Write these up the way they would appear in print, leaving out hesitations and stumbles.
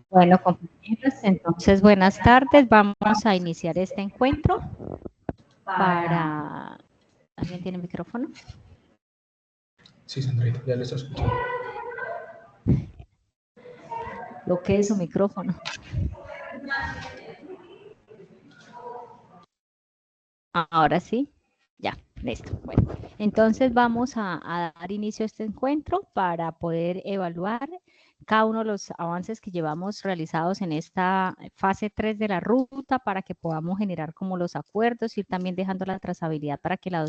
Bueno, compañeros, entonces buenas tardes. Vamos a iniciar este encuentro para... ¿Alguien tiene micrófono? Sí, Sandrita, ya le está escuchando. Bloquee su micrófono. Ahora sí, ya, listo. Bueno, entonces vamos a dar inicio a este encuentro para poder evaluar cada uno de los avances que llevamos realizados en esta fase 3 de la ruta para que podamos generar como los acuerdos, ir también dejando la trazabilidad para que la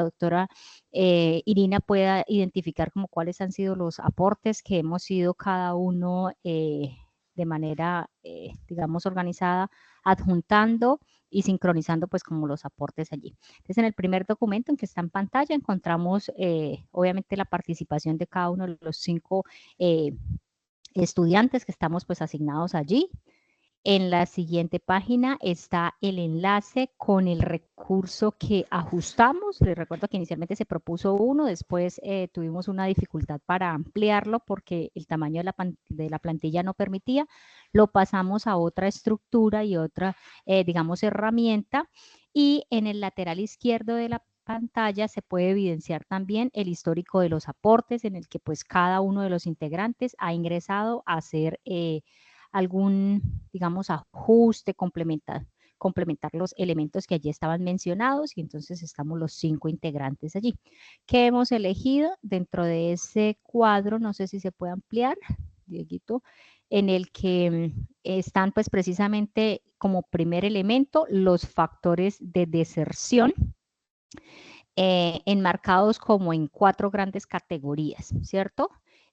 doctora Irina pueda identificar como cuáles han sido los aportes que hemos ido cada uno de manera, digamos, organizada, adjuntando y sincronizando pues como los aportes allí. Entonces en el primer documento en que está en pantalla encontramos obviamente la participación de cada uno de los 5 estudiantes que estamos pues asignados allí. En la siguiente página está el enlace con el recurso que ajustamos. Les recuerdo que inicialmente se propuso uno, después tuvimos una dificultad para ampliarlo porque el tamaño de la plantilla no permitía. Lo pasamos a otra estructura y otra, digamos, herramienta. Y en el lateral izquierdo de la pantalla se puede evidenciar también el histórico de los aportes en el que pues cada uno de los integrantes ha ingresado a hacer algún, digamos, ajuste, complementar los elementos que allí estaban mencionados y entonces estamos los 5 integrantes allí. ¿Qué hemos elegido dentro de ese cuadro? No sé si se puede ampliar, Dieguito, en el que están pues precisamente como primer elemento los factores de deserción, enmarcados como en 4 grandes categorías, ¿cierto?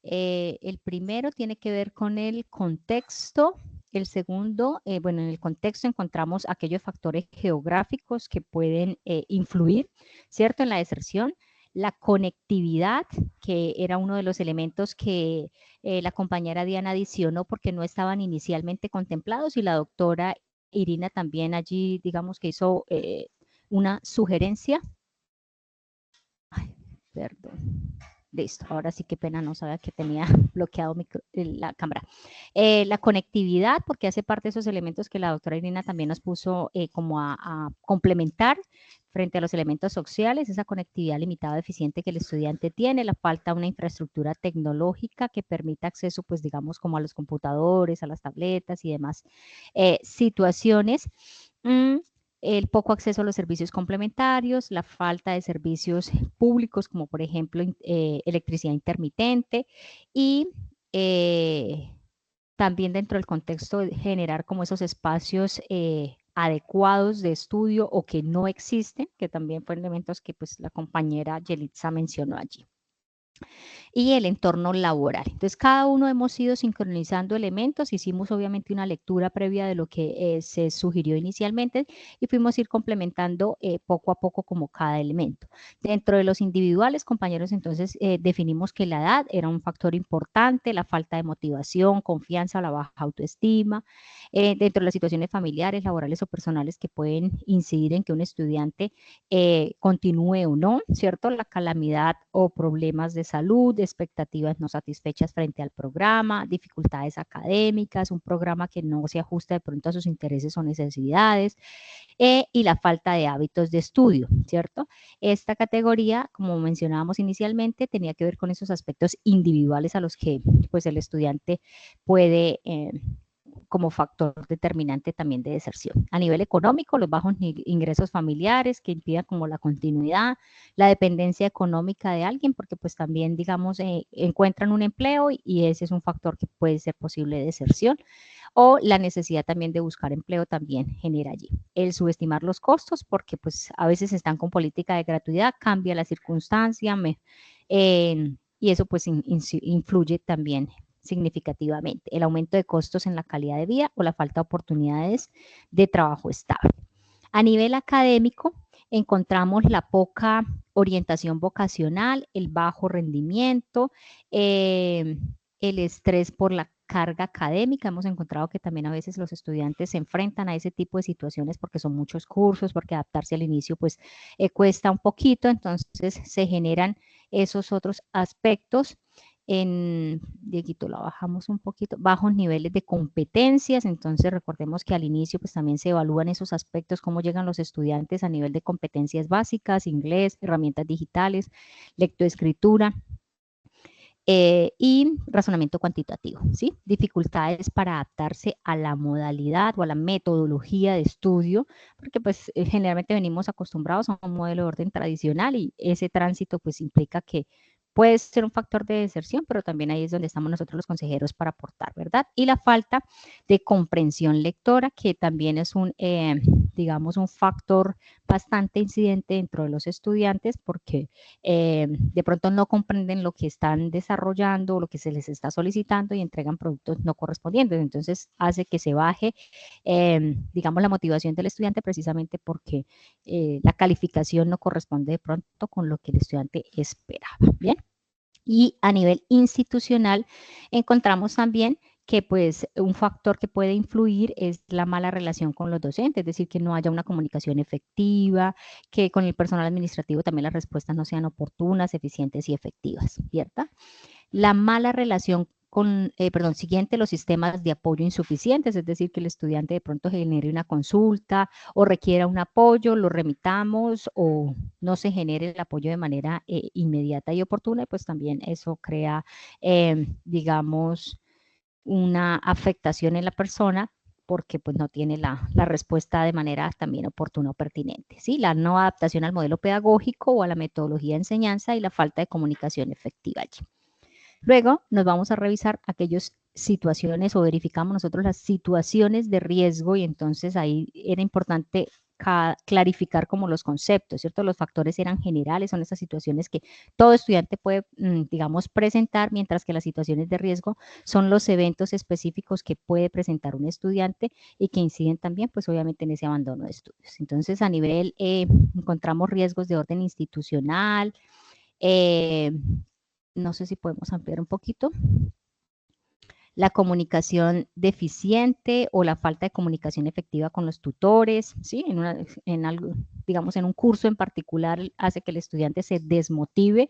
El primero tiene que ver con el contexto. El segundo, bueno, en el contexto encontramos aquellos factores geográficos que pueden influir, ¿cierto? En la deserción. La conectividad, que era uno de los elementos que la compañera Diana adicionó porque no estaban inicialmente contemplados y la doctora Irina también allí, digamos que hizo una sugerencia. Ay, perdón. Listo, ahora sí qué pena, no sabía que tenía bloqueado la cámara. La conectividad, porque hace parte de esos elementos que la doctora Irina también nos puso como a complementar frente a los elementos sociales, esa conectividad limitada o deficiente que el estudiante tiene, la falta de una infraestructura tecnológica que permita acceso, pues digamos, como a los computadores, a las tabletas y demás situaciones. El poco acceso a los servicios complementarios, la falta de servicios públicos como por ejemplo electricidad intermitente y también dentro del contexto de generar como esos espacios adecuados de estudio o que no existen, que también fueron elementos que pues la compañera Yelitza mencionó allí. Y el entorno laboral. Entonces, cada uno hemos ido sincronizando elementos, hicimos obviamente una lectura previa de lo que se sugirió inicialmente y fuimos a ir complementando poco a poco como cada elemento. Dentro de los individuales, compañeros, entonces definimos que la edad era un factor importante, la falta de motivación, confianza, la baja autoestima, dentro de las situaciones familiares, laborales o personales que pueden incidir en que un estudiante continúe o no, ¿cierto? La calamidad o problemas de salud, expectativas no satisfechas frente al programa, dificultades académicas, un programa que no se ajusta de pronto a sus intereses o necesidades, y la falta de hábitos de estudio, ¿cierto? Esta categoría, como mencionábamos inicialmente, tenía que ver con esos aspectos individuales a los que pues el estudiante puede como factor determinante también de deserción. A nivel económico, los bajos ingresos familiares que impidan como la continuidad, la dependencia económica de alguien, porque pues también, digamos, encuentran un empleo y ese es un factor que puede ser posible de deserción, o la necesidad también de buscar empleo también genera allí. El subestimar los costos, porque pues a veces están con política de gratuidad, cambia la circunstancia, y eso pues influye también significativamente. El aumento de costos en la calidad de vida o la falta de oportunidades de trabajo estable. A nivel académico, encontramos la poca orientación vocacional, el bajo rendimiento, el estrés por la carga académica. Hemos encontrado que también a veces los estudiantes se enfrentan a ese tipo de situaciones porque son muchos cursos, porque adaptarse al inicio pues cuesta un poquito, entonces se generan esos otros aspectos Dieguito, la bajamos un poquito, bajos niveles de competencias. Entonces recordemos que al inicio pues también se evalúan esos aspectos, cómo llegan los estudiantes a nivel de competencias básicas, inglés, herramientas digitales, lectoescritura. Y razonamiento cuantitativo, ¿sí? Dificultades para adaptarse a la modalidad o a la metodología de estudio, porque pues generalmente venimos acostumbrados a un modelo de orden tradicional y ese tránsito pues implica que puede ser un factor de deserción, pero también ahí es donde estamos nosotros los consejeros para aportar, ¿verdad? Y la falta de comprensión lectora, que también es digamos, un factor bastante incidente dentro de los estudiantes, porque de pronto no comprenden lo que están desarrollando, lo que se les está solicitando y entregan productos no correspondientes. Entonces hace que se baje, digamos, la motivación del estudiante precisamente porque la calificación no corresponde de pronto con lo que el estudiante esperaba. Bien. Y a nivel institucional encontramos también que pues un factor que puede influir es la mala relación con los docentes, es decir, que no haya una comunicación efectiva, que con el personal administrativo también las respuestas no sean oportunas, eficientes y efectivas, ¿cierto? La mala relación siguiente, los sistemas de apoyo insuficientes, es decir, que el estudiante de pronto genere una consulta o requiera un apoyo, lo remitamos o no se genere el apoyo de manera inmediata y oportuna, y pues también eso crea, digamos, una afectación en la persona porque pues no tiene la respuesta de manera también oportuna o pertinente, ¿sí? La no adaptación al modelo pedagógico o a la metodología de enseñanza y la falta de comunicación efectiva allí. Luego nos vamos a revisar aquellas situaciones o verificamos nosotros las situaciones de riesgo y entonces ahí era importante clarificar como los conceptos, ¿cierto? Los factores eran generales, son esas situaciones que todo estudiante puede, digamos, presentar, mientras que las situaciones de riesgo son los eventos específicos que puede presentar un estudiante y que inciden también, pues obviamente en ese abandono de estudios. Entonces, a nivel, encontramos riesgos de orden institucional, no sé si podemos ampliar un poquito. La comunicación deficiente o la falta de comunicación efectiva con los tutores, ¿sí? Digamos, en un curso en particular hace que el estudiante se desmotive,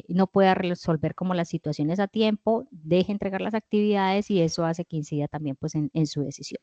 no pueda resolver como las situaciones a tiempo, deje entregar las actividades y eso hace que incida también pues en su decisión.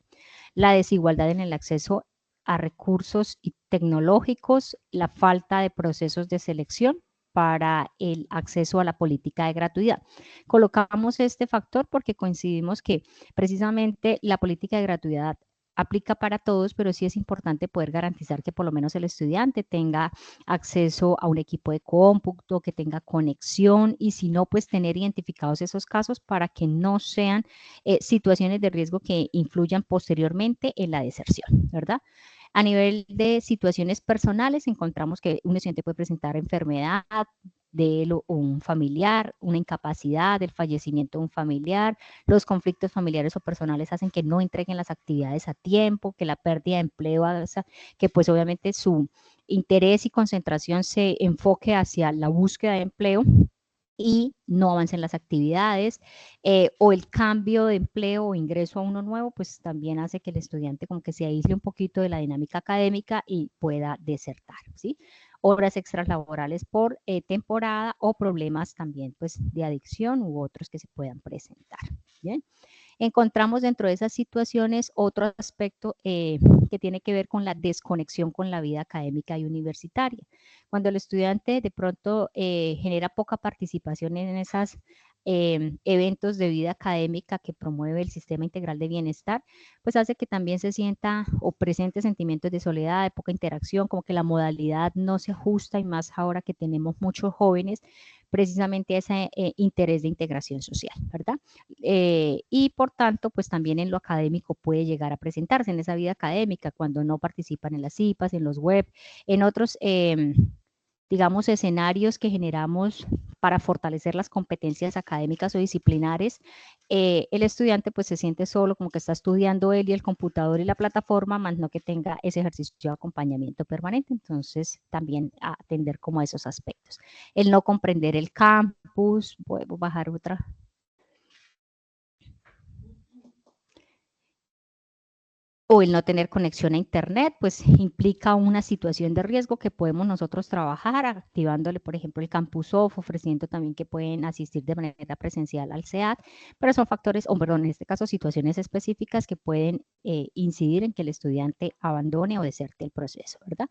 La desigualdad en el acceso a recursos tecnológicos, la falta de procesos de selección para el acceso a la política de gratuidad. Colocamos este factor porque coincidimos que precisamente la política de gratuidad aplica para todos, pero sí es importante poder garantizar que por lo menos el estudiante tenga acceso a un equipo de cómputo, que tenga conexión y si no, pues tener identificados esos casos para que no sean situaciones de riesgo que influyan posteriormente en la deserción, ¿verdad? A nivel de situaciones personales, encontramos que un estudiante puede presentar enfermedad de él o un familiar, una incapacidad, el fallecimiento de un familiar, los conflictos familiares o personales hacen que no entreguen las actividades a tiempo, que la pérdida de empleo hace que pues obviamente su interés y concentración se enfoque hacia la búsqueda de empleo y no avancen las actividades, o el cambio de empleo o ingreso a uno nuevo, pues también hace que el estudiante como que se aísle un poquito de la dinámica académica y pueda desertar, ¿sí? Horas extras laborales por temporada o problemas también pues de adicción u otros que se puedan presentar, ¿bien? Encontramos dentro de esas situaciones otro aspecto que tiene que ver con la desconexión con la vida académica y universitaria. Cuando el estudiante de pronto genera poca participación en esos eventos de vida académica que promueve el sistema integral de bienestar, pues hace que también se sienta o presente sentimientos de soledad, de poca interacción, como que la modalidad no se ajusta y más ahora que tenemos muchos jóvenes precisamente a ese interés de integración social, ¿verdad? Y por tanto, pues también en lo académico puede llegar a presentarse en esa vida académica cuando no participan en las CIPAs, en los web, en otros, digamos, escenarios que generamos para fortalecer las competencias académicas o disciplinares, el estudiante pues se siente solo, como que está estudiando él y el computador y la plataforma, más no que tenga ese ejercicio de acompañamiento permanente. Entonces, también atender como a esos aspectos. El no comprender el campus, podemos bajar otra. o el no tener conexión a internet, pues implica una situación de riesgo que podemos nosotros trabajar activándole, por ejemplo, el Campus Off, ofreciendo también que pueden asistir de manera presencial al SEAD, pero son factores, o perdón, en este caso situaciones específicas que pueden incidir en que el estudiante abandone o deserte el proceso, ¿verdad?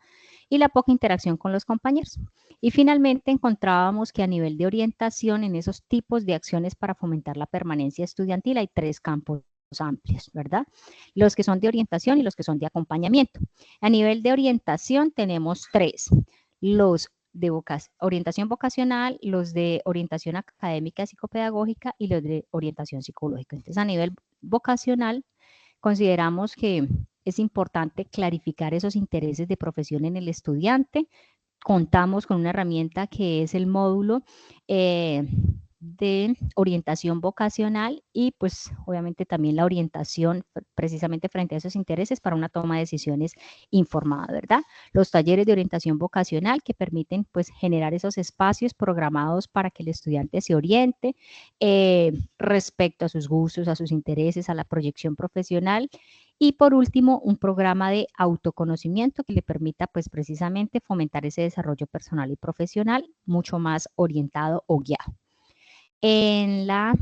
Y la poca interacción con los compañeros. Y finalmente encontrábamos que a nivel de orientación en esos tipos de acciones para fomentar la permanencia estudiantil hay 3 campos amplios, ¿verdad? Los que son de orientación y los que son de acompañamiento. A nivel de orientación tenemos 3, los de orientación vocacional, los de orientación académica psicopedagógica y los de orientación psicológica. Entonces, a nivel vocacional, consideramos que es importante clarificar esos intereses de profesión en el estudiante. Contamos con una herramienta que es el módulo de orientación vocacional y pues obviamente también la orientación precisamente frente a esos intereses para una toma de decisiones informada, ¿verdad? Los talleres de orientación vocacional que permiten pues generar esos espacios programados para que el estudiante se oriente respecto a sus gustos, a sus intereses, a la proyección profesional. Y por último, un programa de autoconocimiento que le permita pues precisamente fomentar ese desarrollo personal y profesional mucho más orientado o guiado. En la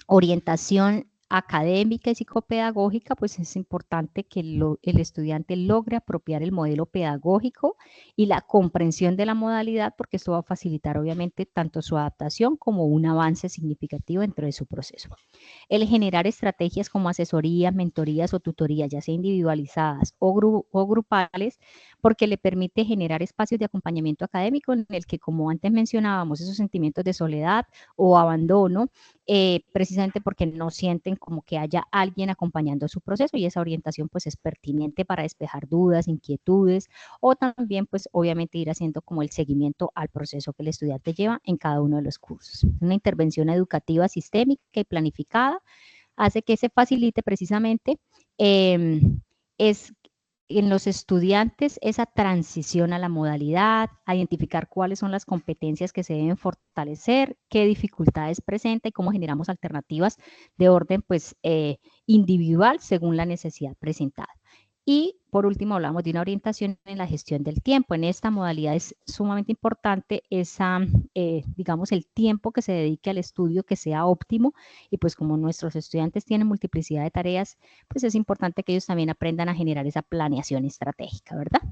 orientación académica y psicopedagógica, pues es importante que el estudiante logre apropiar el modelo pedagógico y la comprensión de la modalidad, porque esto va a facilitar obviamente tanto su adaptación como un avance significativo dentro de su proceso. El generar estrategias como asesorías, mentorías o tutorías, ya sea individualizadas o grupales, porque le permite generar espacios de acompañamiento académico en el que, como antes mencionábamos, esos sentimientos de soledad o abandono, precisamente porque no sienten como que haya alguien acompañando su proceso, y esa orientación pues es pertinente para despejar dudas, inquietudes, o también pues obviamente ir haciendo como el seguimiento al proceso que el estudiante lleva en cada uno de los cursos. Una intervención educativa sistémica y planificada hace que se facilite precisamente es en los estudiantes esa transición a la modalidad, a identificar cuáles son las competencias que se deben fortalecer, qué dificultades presenta y cómo generamos alternativas de orden pues, individual según la necesidad presentada. Y por último, hablamos de una orientación en la gestión del tiempo. En esta modalidad es sumamente importante esa, digamos, el tiempo que se dedique al estudio que sea óptimo, y pues como nuestros estudiantes tienen multiplicidad de tareas, pues es importante que ellos también aprendan a generar esa planeación estratégica, ¿verdad?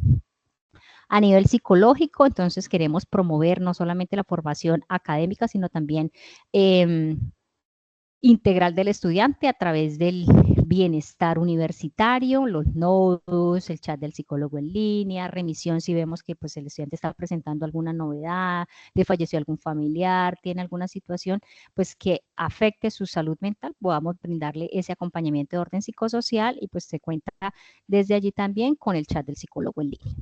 A nivel psicológico, entonces queremos promover no solamente la formación académica, sino también integral del estudiante a través del bienestar universitario, los nodos, el chat del psicólogo en línea, remisión si vemos que pues, el estudiante está presentando alguna novedad, le falleció algún familiar, tiene alguna situación pues, que afecte su salud mental, podamos brindarle ese acompañamiento de orden psicosocial, y pues se cuenta desde allí también con el chat del psicólogo en línea.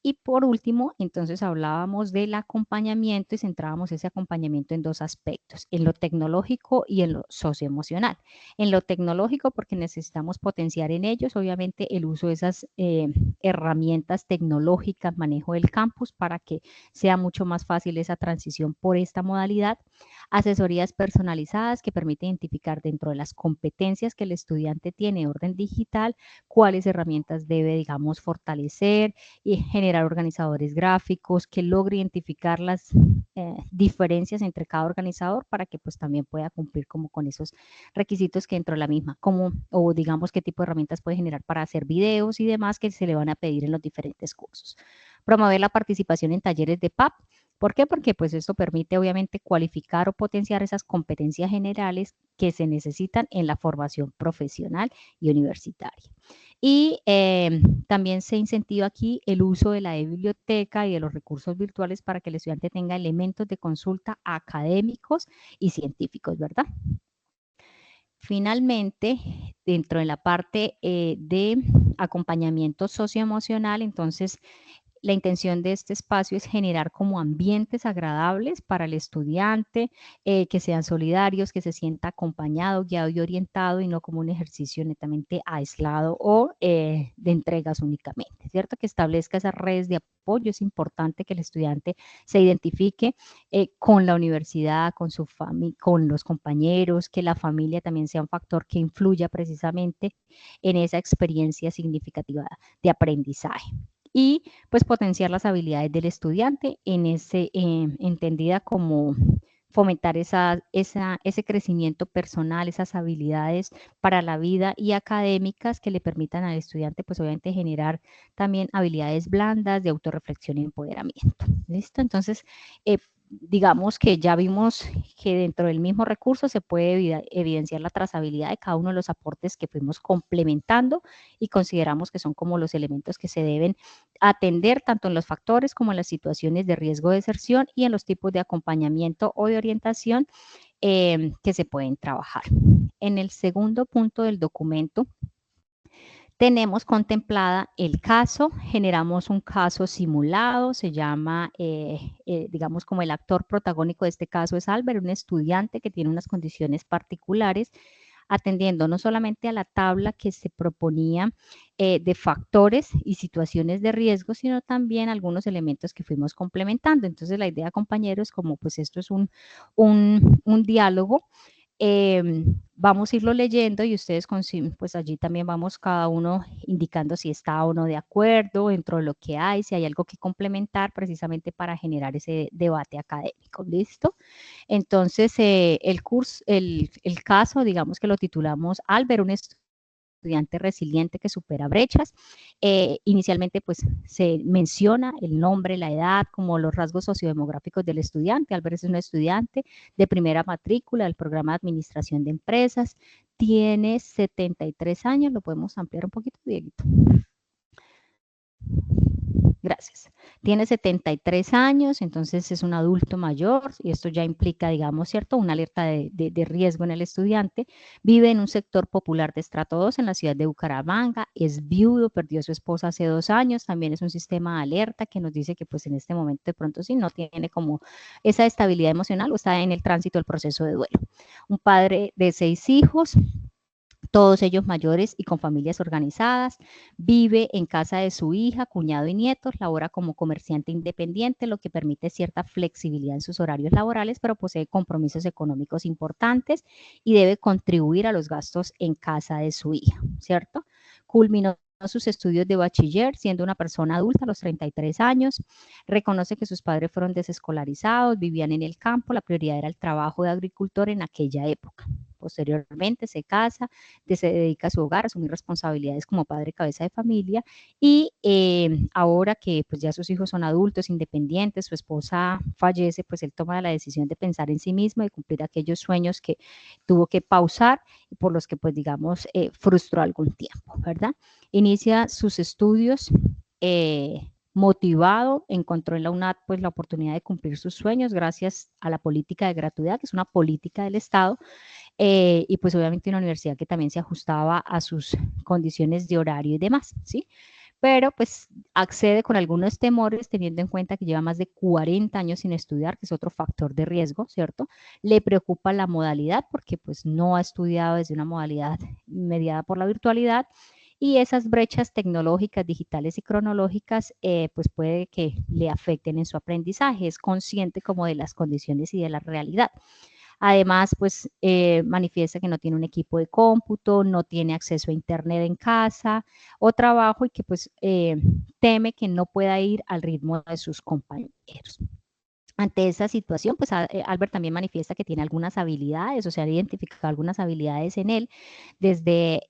Y por último, entonces hablábamos del acompañamiento y centrábamos ese acompañamiento en 2 aspectos, en lo tecnológico y en lo socioemocional. En lo tecnológico, porque necesitamos potenciar en ellos, obviamente, el uso de esas herramientas tecnológicas, manejo del campus, para que sea mucho más fácil esa transición por esta modalidad. Asesorías personalizadas que permiten identificar dentro de las competencias que el estudiante tiene de orden digital, cuáles herramientas debe, digamos, fortalecer, y generar organizadores gráficos que logre identificar las diferencias entre cada organizador para que pues también pueda cumplir como con esos requisitos que dentro de la misma, como o digamos qué tipo de herramientas puede generar para hacer videos y demás que se le van a pedir en los diferentes cursos. Promover la participación en talleres de PAP. ¿Por qué? Porque pues esto permite obviamente cualificar o potenciar esas competencias generales que se necesitan en la formación profesional y universitaria. Y también se incentiva aquí el uso de la biblioteca y de los recursos virtuales para que el estudiante tenga elementos de consulta académicos y científicos, ¿verdad? Finalmente, dentro de la parte de acompañamiento socioemocional, entonces la intención de este espacio es generar como ambientes agradables para el estudiante, que sean solidarios, que se sienta acompañado, guiado y orientado, y no como un ejercicio netamente aislado o de entregas únicamente. ¿cierto? Que establezca esas redes de apoyo. Es importante que el estudiante se identifique con la universidad, con su familia, con los compañeros, que la familia también sea un factor que influya precisamente en esa experiencia significativa de aprendizaje. Y pues potenciar las habilidades del estudiante en entendida como fomentar ese crecimiento personal, esas habilidades para la vida y académicas que le permitan al estudiante, pues obviamente generar también habilidades blandas de autorreflexión y empoderamiento. ¿Listo? Entonces, digamos que ya vimos que dentro del mismo recurso se puede evidenciar la trazabilidad de cada uno de los aportes que fuimos complementando y consideramos que son como los elementos que se deben atender tanto en los factores como en las situaciones de riesgo de deserción y en los tipos de acompañamiento o de orientación que se pueden trabajar. En el segundo punto del documento tenemos contemplada el caso, generamos un caso simulado, se llama, digamos, como el actor protagónico de este caso es Albert, un estudiante que tiene unas condiciones particulares, atendiendo no solamente a la tabla que se proponía de factores y situaciones de riesgo, sino también algunos elementos que fuimos complementando. Entonces, la idea, compañeros, como pues esto es un diálogo, vamos a irlo leyendo y ustedes pues allí también vamos cada uno indicando si está o no de acuerdo dentro de lo que hay, si hay algo que complementar precisamente para generar ese debate académico. ¿Listo? Entonces, el caso, digamos que lo titulamos Albert, un estudiante resiliente que supera brechas. Inicialmente, pues, se menciona el nombre, la edad, como los rasgos sociodemográficos del estudiante. Albert es un estudiante de primera matrícula del programa de administración de empresas. Tiene 73 años. ¿Lo podemos ampliar un poquito, Dieguito? Gracias. Tiene 73 años, entonces es un adulto mayor y esto ya implica, digamos, ¿cierto? Una alerta de riesgo en el estudiante. Vive en un sector popular de estrato 2 en la ciudad de Bucaramanga. Es viudo, perdió a su esposa hace 2 años. También es un sistema de alerta que nos dice que pues en este momento de pronto sí no tiene como esa estabilidad emocional o está en el tránsito del proceso de duelo. Un padre de 6 hijos, todos ellos mayores y con familias organizadas, vive en casa de su hija, cuñado y nietos, labora como comerciante independiente, lo que permite cierta flexibilidad en sus horarios laborales, pero posee compromisos económicos importantes y debe contribuir a los gastos en casa de su hija, ¿cierto? Culminó sus estudios de bachiller siendo una persona adulta a los 33 años, reconoce que sus padres fueron desescolarizados, vivían en el campo, la prioridad era el trabajo de agricultor en aquella época. Posteriormente se casa, se dedica a su hogar, a asumir responsabilidades como padre cabeza de familia y ahora que pues ya sus hijos son adultos, independientes, su esposa fallece, pues él toma la decisión de pensar en sí mismo, de cumplir aquellos sueños que tuvo que pausar y por los que pues digamos frustró algún tiempo, ¿verdad? Inicia sus estudios motivado, encontró en la UNAD pues la oportunidad de cumplir sus sueños gracias a la política de gratuidad, que es una política del Estado, y pues obviamente una universidad que también se ajustaba a sus condiciones de horario y demás, ¿sí? Pero pues accede con algunos temores teniendo en cuenta que lleva más de 40 años sin estudiar, que es otro factor de riesgo, ¿cierto? Le preocupa la modalidad porque pues no ha estudiado desde una modalidad mediada por la virtualidad y esas brechas tecnológicas, digitales y cronológicas, pues puede que le afecten en su aprendizaje. Es consciente como de las condiciones y de la realidad. Además, pues manifiesta que no tiene un equipo de cómputo, no tiene acceso a internet en casa o trabajo y que pues teme que no pueda ir al ritmo de sus compañeros. Ante esa situación, pues Albert también manifiesta que tiene algunas habilidades, o sea, ha identificado algunas habilidades en él, desde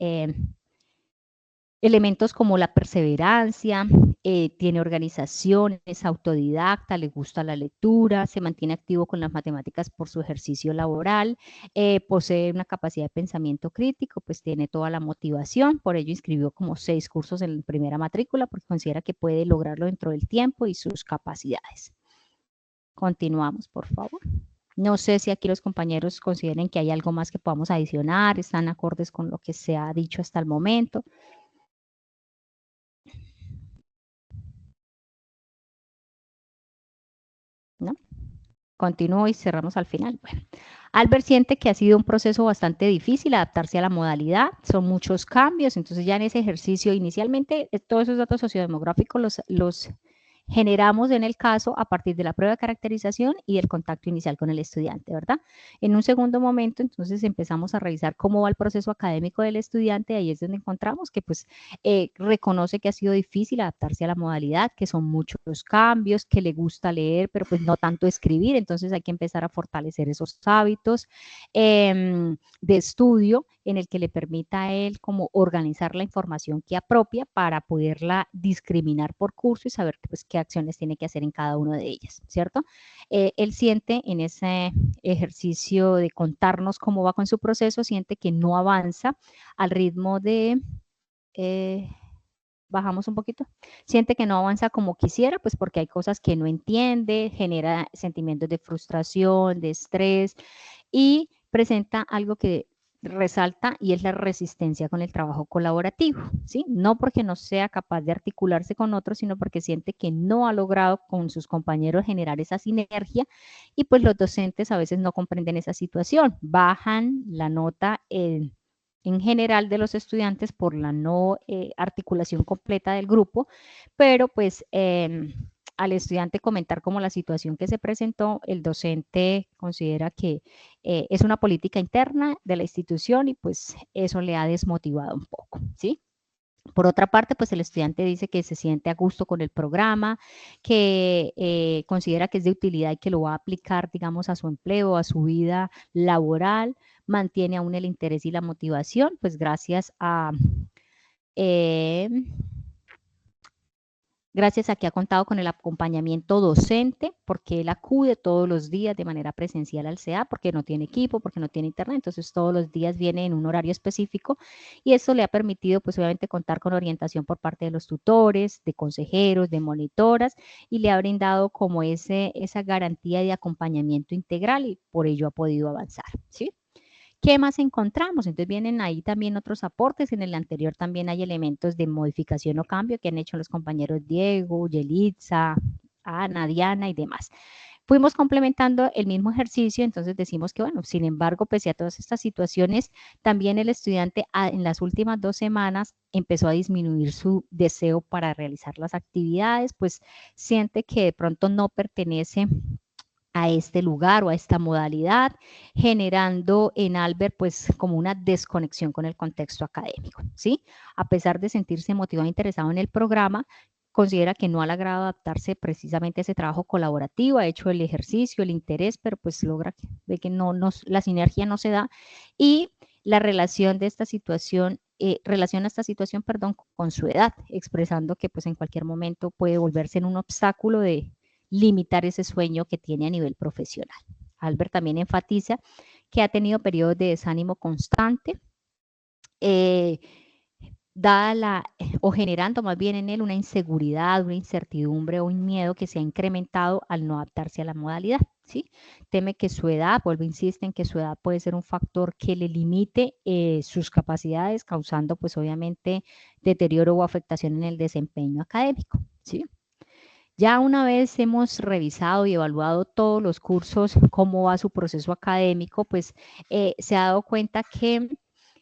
elementos como la perseverancia, tiene organización, es autodidacta, le gusta la lectura, se mantiene activo con las matemáticas por su ejercicio laboral, posee una capacidad de pensamiento crítico, pues tiene toda la motivación, por ello inscribió como 6 cursos en primera matrícula porque considera que puede lograrlo dentro del tiempo y sus capacidades. Continuamos, por favor. No sé si aquí los compañeros consideren que hay algo más que podamos adicionar, están acordes con lo que se ha dicho hasta el momento. ¿No? Continúo y cerramos al final. Bueno, Albert siente que ha sido un proceso bastante difícil adaptarse a la modalidad, son muchos cambios, entonces ya en ese ejercicio inicialmente todos esos datos sociodemográficos los generamos en el caso a partir de la prueba de caracterización y el contacto inicial con el estudiante, ¿verdad? En un segundo momento, entonces empezamos a revisar cómo va el proceso académico del estudiante, ahí es donde encontramos que pues reconoce que ha sido difícil adaptarse a la modalidad, que son muchos cambios, que le gusta leer, pero pues no tanto escribir, entonces hay que empezar a fortalecer esos hábitos de estudio en el que le permita a él como organizar la información que apropia para poderla discriminar por curso y saber pues, qué acciones tiene que hacer en cada una de ellas, ¿cierto? Él siente en ese ejercicio de contarnos cómo va con su proceso, siente que no avanza al ritmo de... bajamos un poquito, siente que no avanza como quisiera, pues porque hay cosas que no entiende, genera sentimientos de frustración, de estrés y presenta algo que resalta y es la resistencia con el trabajo colaborativo, ¿sí? No porque no sea capaz de articularse con otros, sino porque siente que no ha logrado con sus compañeros generar esa sinergia y pues los docentes a veces no comprenden esa situación, bajan la nota en general de los estudiantes por la no articulación completa del grupo, pero pues al estudiante comentar como la situación que se presentó, el docente considera que es una política interna de la institución y pues eso le ha desmotivado un poco, ¿sí? Por otra parte, pues el estudiante dice que se siente a gusto con el programa, que considera que es de utilidad y que lo va a aplicar, digamos, a su empleo, a su vida laboral, mantiene aún el interés y la motivación, pues gracias a que ha contado con el acompañamiento docente, porque él acude todos los días de manera presencial al CEA, porque no tiene equipo, porque no tiene internet, entonces todos los días viene en un horario específico y eso le ha permitido pues obviamente contar con orientación por parte de los tutores, de consejeros, de monitoras y le ha brindado como esa garantía de acompañamiento integral y por ello ha podido avanzar, ¿sí? ¿Qué más encontramos? Entonces vienen ahí también otros aportes. En el anterior también hay elementos de modificación o cambio que han hecho los compañeros Diego, Yelitza, Ana, Diana y demás. Fuimos complementando el mismo ejercicio, entonces decimos que, bueno, sin embargo, pese a todas estas situaciones, también el estudiante en las últimas 2 semanas empezó a disminuir su deseo para realizar las actividades, pues siente que de pronto no pertenece a este lugar o a esta modalidad, generando en Albert pues como una desconexión con el contexto académico, ¿sí? A pesar de sentirse motivado e interesado en el programa, considera que no ha logrado adaptarse precisamente a ese trabajo colaborativo, ha hecho el ejercicio, el interés, pero pues logra ver que la sinergia no se da y la relación de esta situación relaciona esta situación, perdón, con su edad, expresando que pues en cualquier momento puede volverse en un obstáculo de limitar ese sueño que tiene a nivel profesional. Albert también enfatiza que ha tenido periodos de desánimo constante, o generando más bien en él una inseguridad, una incertidumbre o un miedo que se ha incrementado al no adaptarse a la modalidad, ¿sí? Teme que su edad, vuelvo, insiste en que su edad puede ser un factor que le limite sus capacidades, causando pues obviamente deterioro o afectación en el desempeño académico, ¿sí? Ya una vez hemos revisado y evaluado todos los cursos, cómo va su proceso académico, pues se ha dado cuenta que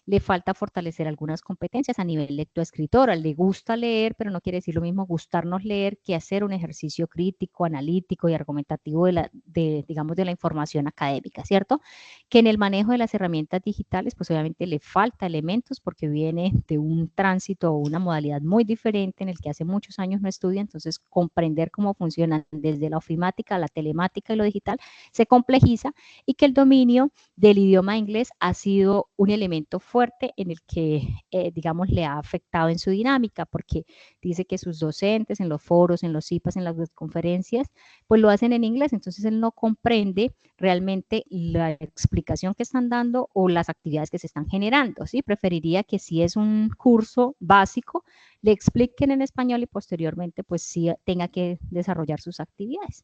le falta fortalecer algunas competencias a nivel lectoescritora. Le gusta leer, pero no quiere decir lo mismo gustarnos leer que hacer un ejercicio crítico, analítico y argumentativo digamos, de la información académica, ¿cierto? Que en el manejo de las herramientas digitales, pues obviamente le falta elementos porque viene de un tránsito o una modalidad muy diferente en el que hace muchos años no estudia, entonces comprender cómo funcionan desde la ofimática, la telemática y lo digital se complejiza y que el dominio del idioma inglés ha sido un elemento fuerte en el que, digamos, le ha afectado en su dinámica, porque dice que sus docentes en los foros, en los CIPAS, en las conferencias, pues lo hacen en inglés, entonces él no comprende realmente la explicación que están dando o las actividades que se están generando, ¿sí? Preferiría que si es un curso básico, le expliquen en español y posteriormente, pues sí tenga que desarrollar sus actividades.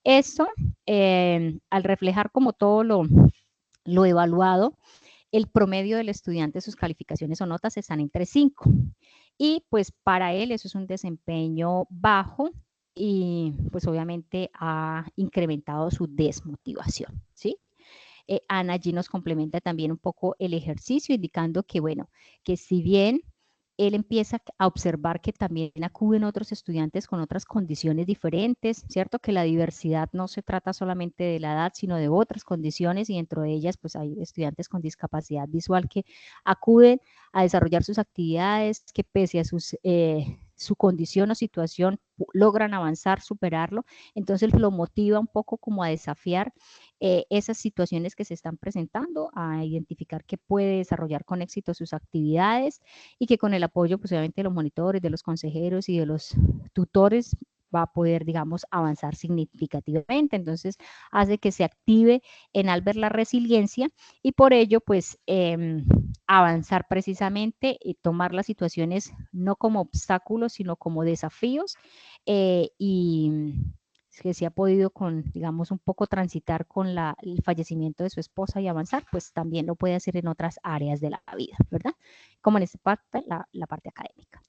Esto, al reflejar como todo lo evaluado, el promedio del estudiante, sus calificaciones o notas están entre 5. Y pues para él eso es un desempeño bajo y pues obviamente ha incrementado su desmotivación, ¿sí? Ana allí nos complementa también un poco el ejercicio, indicando que, bueno, que si bien él empieza a observar que también acuden otros estudiantes con otras condiciones diferentes, ¿cierto? Que la diversidad no se trata solamente de la edad, sino de otras condiciones y dentro de ellas, pues hay estudiantes con discapacidad visual que acuden a desarrollar sus actividades, que pese a su condición o situación logran avanzar, superarlo, entonces lo motiva un poco como a desafiar esas situaciones que se están presentando, a identificar que puede desarrollar con éxito sus actividades y que con el apoyo, pues obviamente de los monitores, de los consejeros y de los tutores va a poder, digamos, avanzar significativamente. Entonces, hace que se active en Albert la resiliencia y por ello, pues, avanzar precisamente y tomar las situaciones no como obstáculos, sino como desafíos y que se ha podido con, digamos, un poco transitar con el fallecimiento de su esposa y avanzar, pues también lo puede hacer en otras áreas de la vida, ¿verdad? Como en esta parte, la parte académica.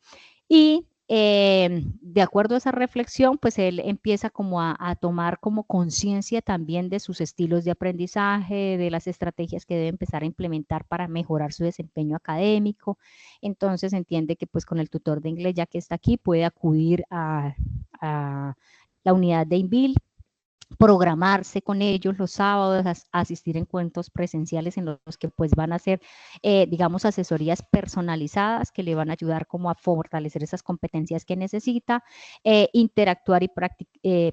Y de acuerdo a esa reflexión, pues él empieza como a tomar como conciencia también de sus estilos de aprendizaje, de las estrategias que debe empezar a implementar para mejorar su desempeño académico. Entonces entiende que pues con el tutor de inglés, ya que está aquí, puede acudir a la unidad de INVIL, programarse con ellos los sábados, asistir a encuentros presenciales en los que pues van a hacer, digamos, asesorías personalizadas que le van a ayudar como a fortalecer esas competencias que necesita, interactuar y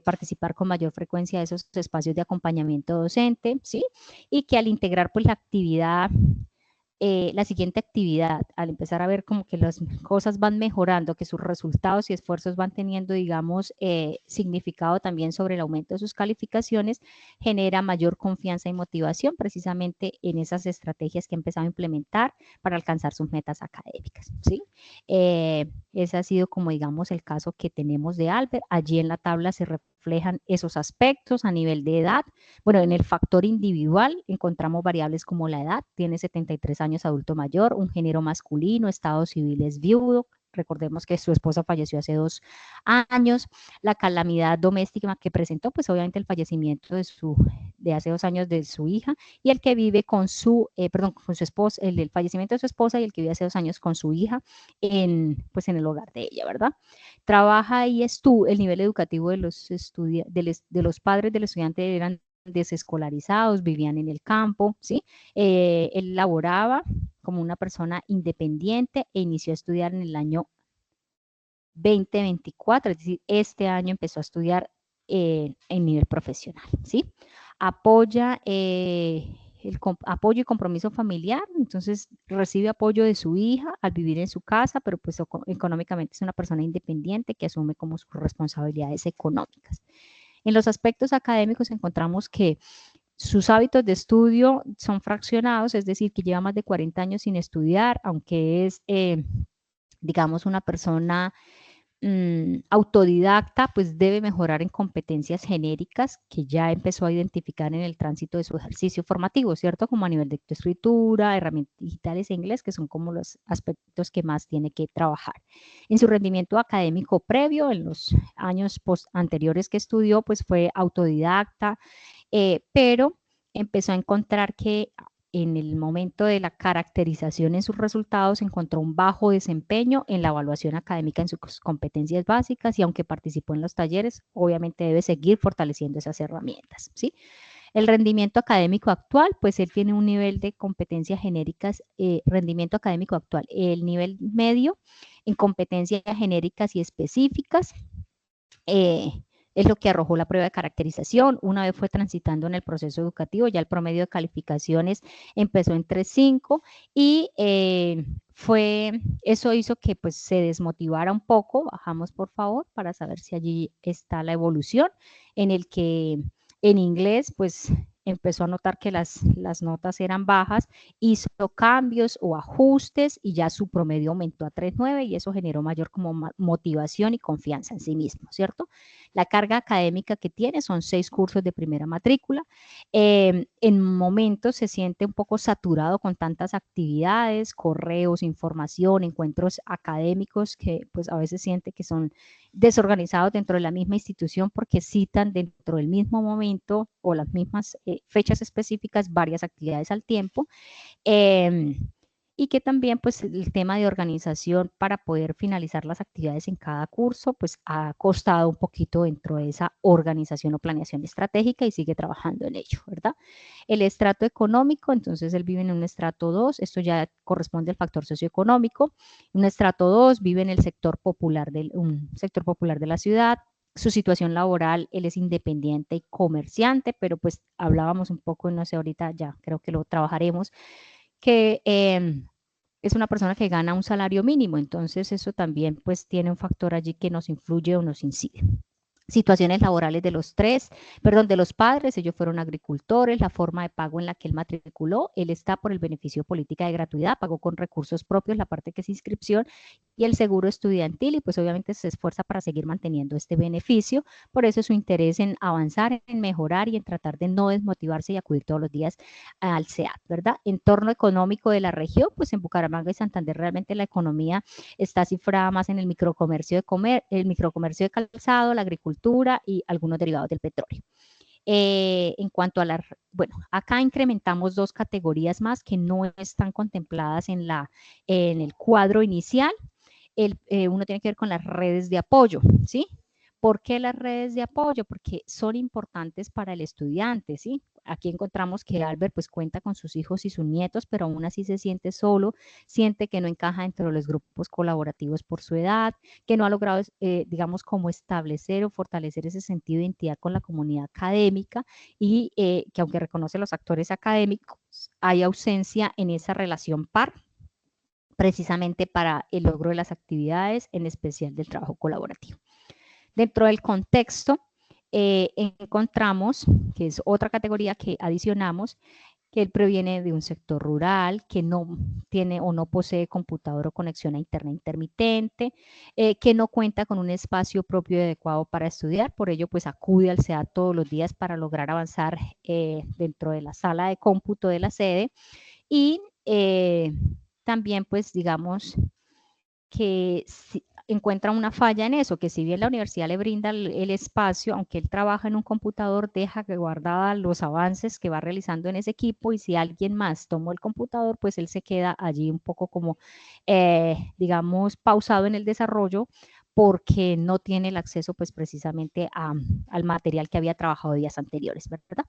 participar con mayor frecuencia de esos espacios de acompañamiento docente, ¿sí? Y que al integrar pues la actividad la siguiente actividad, al empezar a ver como que las cosas van mejorando, que sus resultados y esfuerzos van teniendo, digamos, significado también sobre el aumento de sus calificaciones, genera mayor confianza y motivación precisamente en esas estrategias que ha empezado a implementar para alcanzar sus metas académicas, ¿sí? Ese ha sido como, digamos, el caso que tenemos de Albert. Allí en la tabla se reflejan esos aspectos a nivel de edad. Bueno, en el factor individual encontramos variables como la edad, tiene 73 años adulto mayor, un género masculino, estado civil es viudo, recordemos que su esposa falleció hace 2 años, la calamidad doméstica que presentó, pues obviamente el fallecimiento de hace 2 años de su hija y el que vive con su esposa, el fallecimiento de su esposa y el que vive hace 2 años con su hija pues en el hogar de ella, ¿verdad? Trabaja y el nivel educativo de los padres del estudiante eran desescolarizados, vivían en el campo, ¿sí? Él laboraba como una persona independiente e inició a estudiar en el año 2024, es decir, este año empezó a estudiar en nivel profesional, ¿sí? Apoya apoyo y compromiso familiar, entonces recibe apoyo de su hija al vivir en su casa, pero pues económicamente es una persona independiente que asume como sus responsabilidades económicas. En los aspectos académicos encontramos que sus hábitos de estudio son fraccionados, es decir, que lleva más de 40 años sin estudiar, aunque es, digamos, una persona autodidacta, pues debe mejorar en competencias genéricas que ya empezó a identificar en el tránsito de su ejercicio formativo, ¿cierto? Como a nivel de escritura, herramientas digitales e inglés, que son como los aspectos que más tiene que trabajar. En su rendimiento académico previo, en los años anteriores que estudió, pues fue autodidacta, pero empezó a encontrar que en el momento de la caracterización en sus resultados encontró un bajo desempeño en la evaluación académica en sus competencias básicas y aunque participó en los talleres, obviamente debe seguir fortaleciendo esas herramientas, ¿sí? El rendimiento académico actual, pues él tiene un nivel de competencias genéricas, rendimiento académico actual, el nivel medio en competencias genéricas y específicas, es lo que arrojó la prueba de caracterización. Una vez fue transitando en el proceso educativo, ya el promedio de calificaciones empezó en 3.5 y eso hizo que pues se desmotivara un poco. Bajamos por favor para saber si allí está la evolución en el que en inglés pues empezó a notar que las notas eran bajas, hizo cambios o ajustes y ya su promedio aumentó a 3.9 y eso generó mayor como motivación y confianza en sí mismo, ¿cierto? La carga académica que tiene son 6 cursos de primera matrícula. En momentos se siente un poco saturado con tantas actividades, correos, información, encuentros académicos que pues a veces siente que son desorganizados dentro de la misma institución porque citan dentro del mismo momento o las mismas fechas específicas varias actividades al tiempo. Y que también pues el tema de organización para poder finalizar las actividades en cada curso pues ha costado un poquito dentro de esa organización o planeación estratégica y sigue trabajando en ello, ¿verdad? El estrato económico, entonces él vive en un estrato 2, esto ya corresponde al factor socioeconómico. Un estrato 2 vive en el sector popular un sector popular de la ciudad. Su situación laboral, él es independiente y comerciante, pero pues hablábamos un poco, no sé, ahorita ya creo que lo trabajaremos, que es una persona que gana un salario mínimo, entonces eso también pues tiene un factor allí que nos influye o nos incide. Situaciones laborales de de los padres, ellos fueron agricultores, la forma de pago en la que él matriculó, él está por el beneficio política de gratuidad, pagó con recursos propios la parte que es inscripción y el seguro estudiantil y pues obviamente se esfuerza para seguir manteniendo este beneficio, por eso su interés en avanzar, en mejorar y en tratar de no desmotivarse y acudir todos los días al SEAT, ¿verdad? Entorno económico de la región, pues en Bucaramanga y Santander realmente la economía está cifrada más en el microcomercio de calzado, la agricultura y algunos derivados del petróleo. En cuanto a bueno, acá incrementamos dos categorías más que no están contempladas en el cuadro inicial. Uno tiene que ver con las redes de apoyo, ¿sí? ¿Por qué las redes de apoyo? Porque son importantes para el estudiante, ¿sí? Aquí encontramos que Albert pues cuenta con sus hijos y sus nietos, pero aún así se siente solo, siente que no encaja dentro de los grupos colaborativos por su edad, que no ha logrado, digamos, como establecer o fortalecer ese sentido de identidad con la comunidad académica y que aunque reconoce los actores académicos, hay ausencia en esa relación par precisamente para el logro de las actividades, en especial del trabajo colaborativo. Dentro del contexto, encontramos, que es otra categoría que adicionamos, que él proviene de un sector rural, que no tiene o no posee computador o conexión a internet intermitente, que no cuenta con un espacio propio y adecuado para estudiar, por ello pues acude al SEAT todos los días para lograr avanzar dentro de la sala de cómputo de la sede y también pues digamos que encuentra una falla en eso, que si bien la universidad le brinda el espacio, aunque él trabaja en un computador, deja que guardada los avances que va realizando en ese equipo y si alguien más tomó el computador, pues él se queda allí un poco como, digamos, pausado en el desarrollo porque no tiene el acceso pues precisamente al material que había trabajado días anteriores, ¿verdad?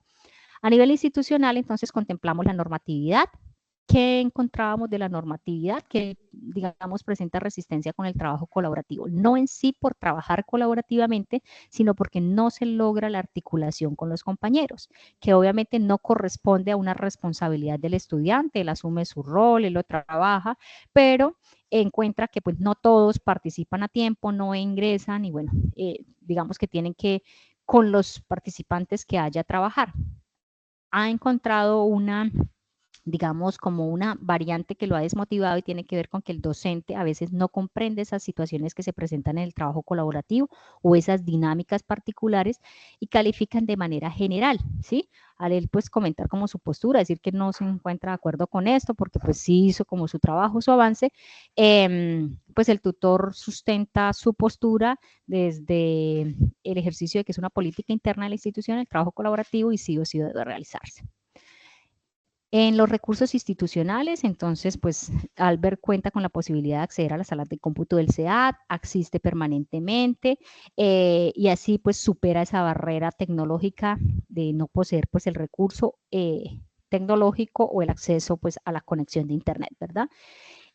A nivel institucional, entonces, contemplamos la normatividad. ¿Qué encontrábamos de la normatividad? Que, digamos, presenta resistencia con el trabajo colaborativo. No en sí por trabajar colaborativamente, sino porque no se logra la articulación con los compañeros, que obviamente no corresponde a una responsabilidad del estudiante. Él asume su rol, él lo trabaja, pero encuentra que pues no todos participan a tiempo, no ingresan y bueno, digamos que tienen que, con los participantes que haya, trabajar. Ha encontrado digamos, como una variante que lo ha desmotivado y tiene que ver con que el docente a veces no comprende esas situaciones que se presentan en el trabajo colaborativo o esas dinámicas particulares y califican de manera general, ¿sí? Al él pues comentar como su postura, decir que no se encuentra de acuerdo con esto porque pues sí hizo como su trabajo, su avance, pues el tutor sustenta su postura desde el ejercicio de que es una política interna de la institución, el trabajo colaborativo y sí o sí debe realizarse. En los recursos institucionales, entonces, pues Albert cuenta con la posibilidad de acceder a las salas de cómputo del SEAT, asiste permanentemente y así pues supera esa barrera tecnológica de no poseer pues el recurso tecnológico o el acceso pues a la conexión de internet, ¿verdad?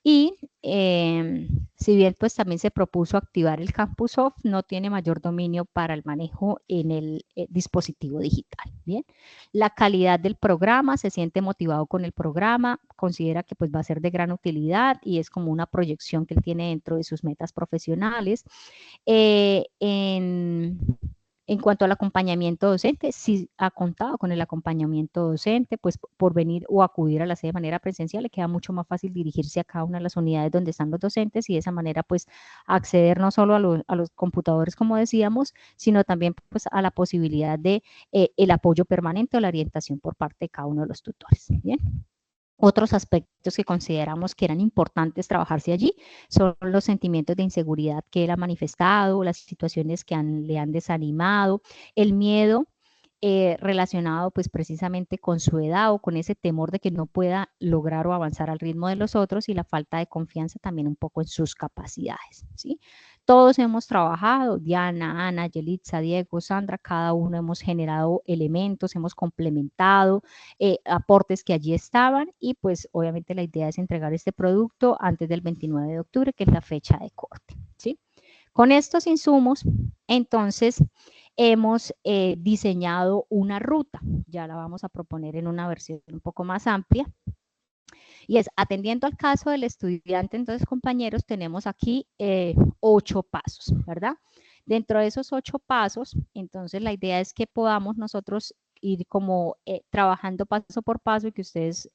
Y si bien pues también se propuso activar el Campus Off, no tiene mayor dominio para el manejo en el dispositivo digital. Bien, la calidad del programa, se siente motivado con el programa, considera que pues va a ser de gran utilidad y es como una proyección que él tiene dentro de sus metas profesionales. En cuanto al acompañamiento docente, si ha contado con el acompañamiento docente, pues por venir o acudir a la sede de manera presencial, le queda mucho más fácil dirigirse a cada una de las unidades donde están los docentes y de esa manera pues acceder no solo a los computadores como decíamos, sino también pues a la posibilidad de el apoyo permanente o la orientación por parte de cada uno de los tutores. Bien. Otros aspectos que consideramos que eran importantes trabajarse allí son los sentimientos de inseguridad que él ha manifestado, las situaciones que le han desanimado, el miedo relacionado pues precisamente con su edad o con ese temor de que no pueda lograr o avanzar al ritmo de los otros y la falta de confianza también un poco en sus capacidades, ¿sí? Todos hemos trabajado, Diana, Ana, Yelitza, Diego, Sandra, cada uno hemos generado elementos, hemos complementado aportes que allí estaban y pues obviamente la idea es entregar este producto antes del 29 de octubre, que es la fecha de corte, ¿sí? Con estos insumos, entonces, hemos diseñado una ruta, ya la vamos a proponer en una versión un poco más amplia, y es atendiendo al caso del estudiante. Entonces, compañeros, tenemos aquí 8 pasos, ¿verdad? Dentro de esos 8 pasos, entonces la idea es que podamos nosotros ir como trabajando paso por paso y que ustedes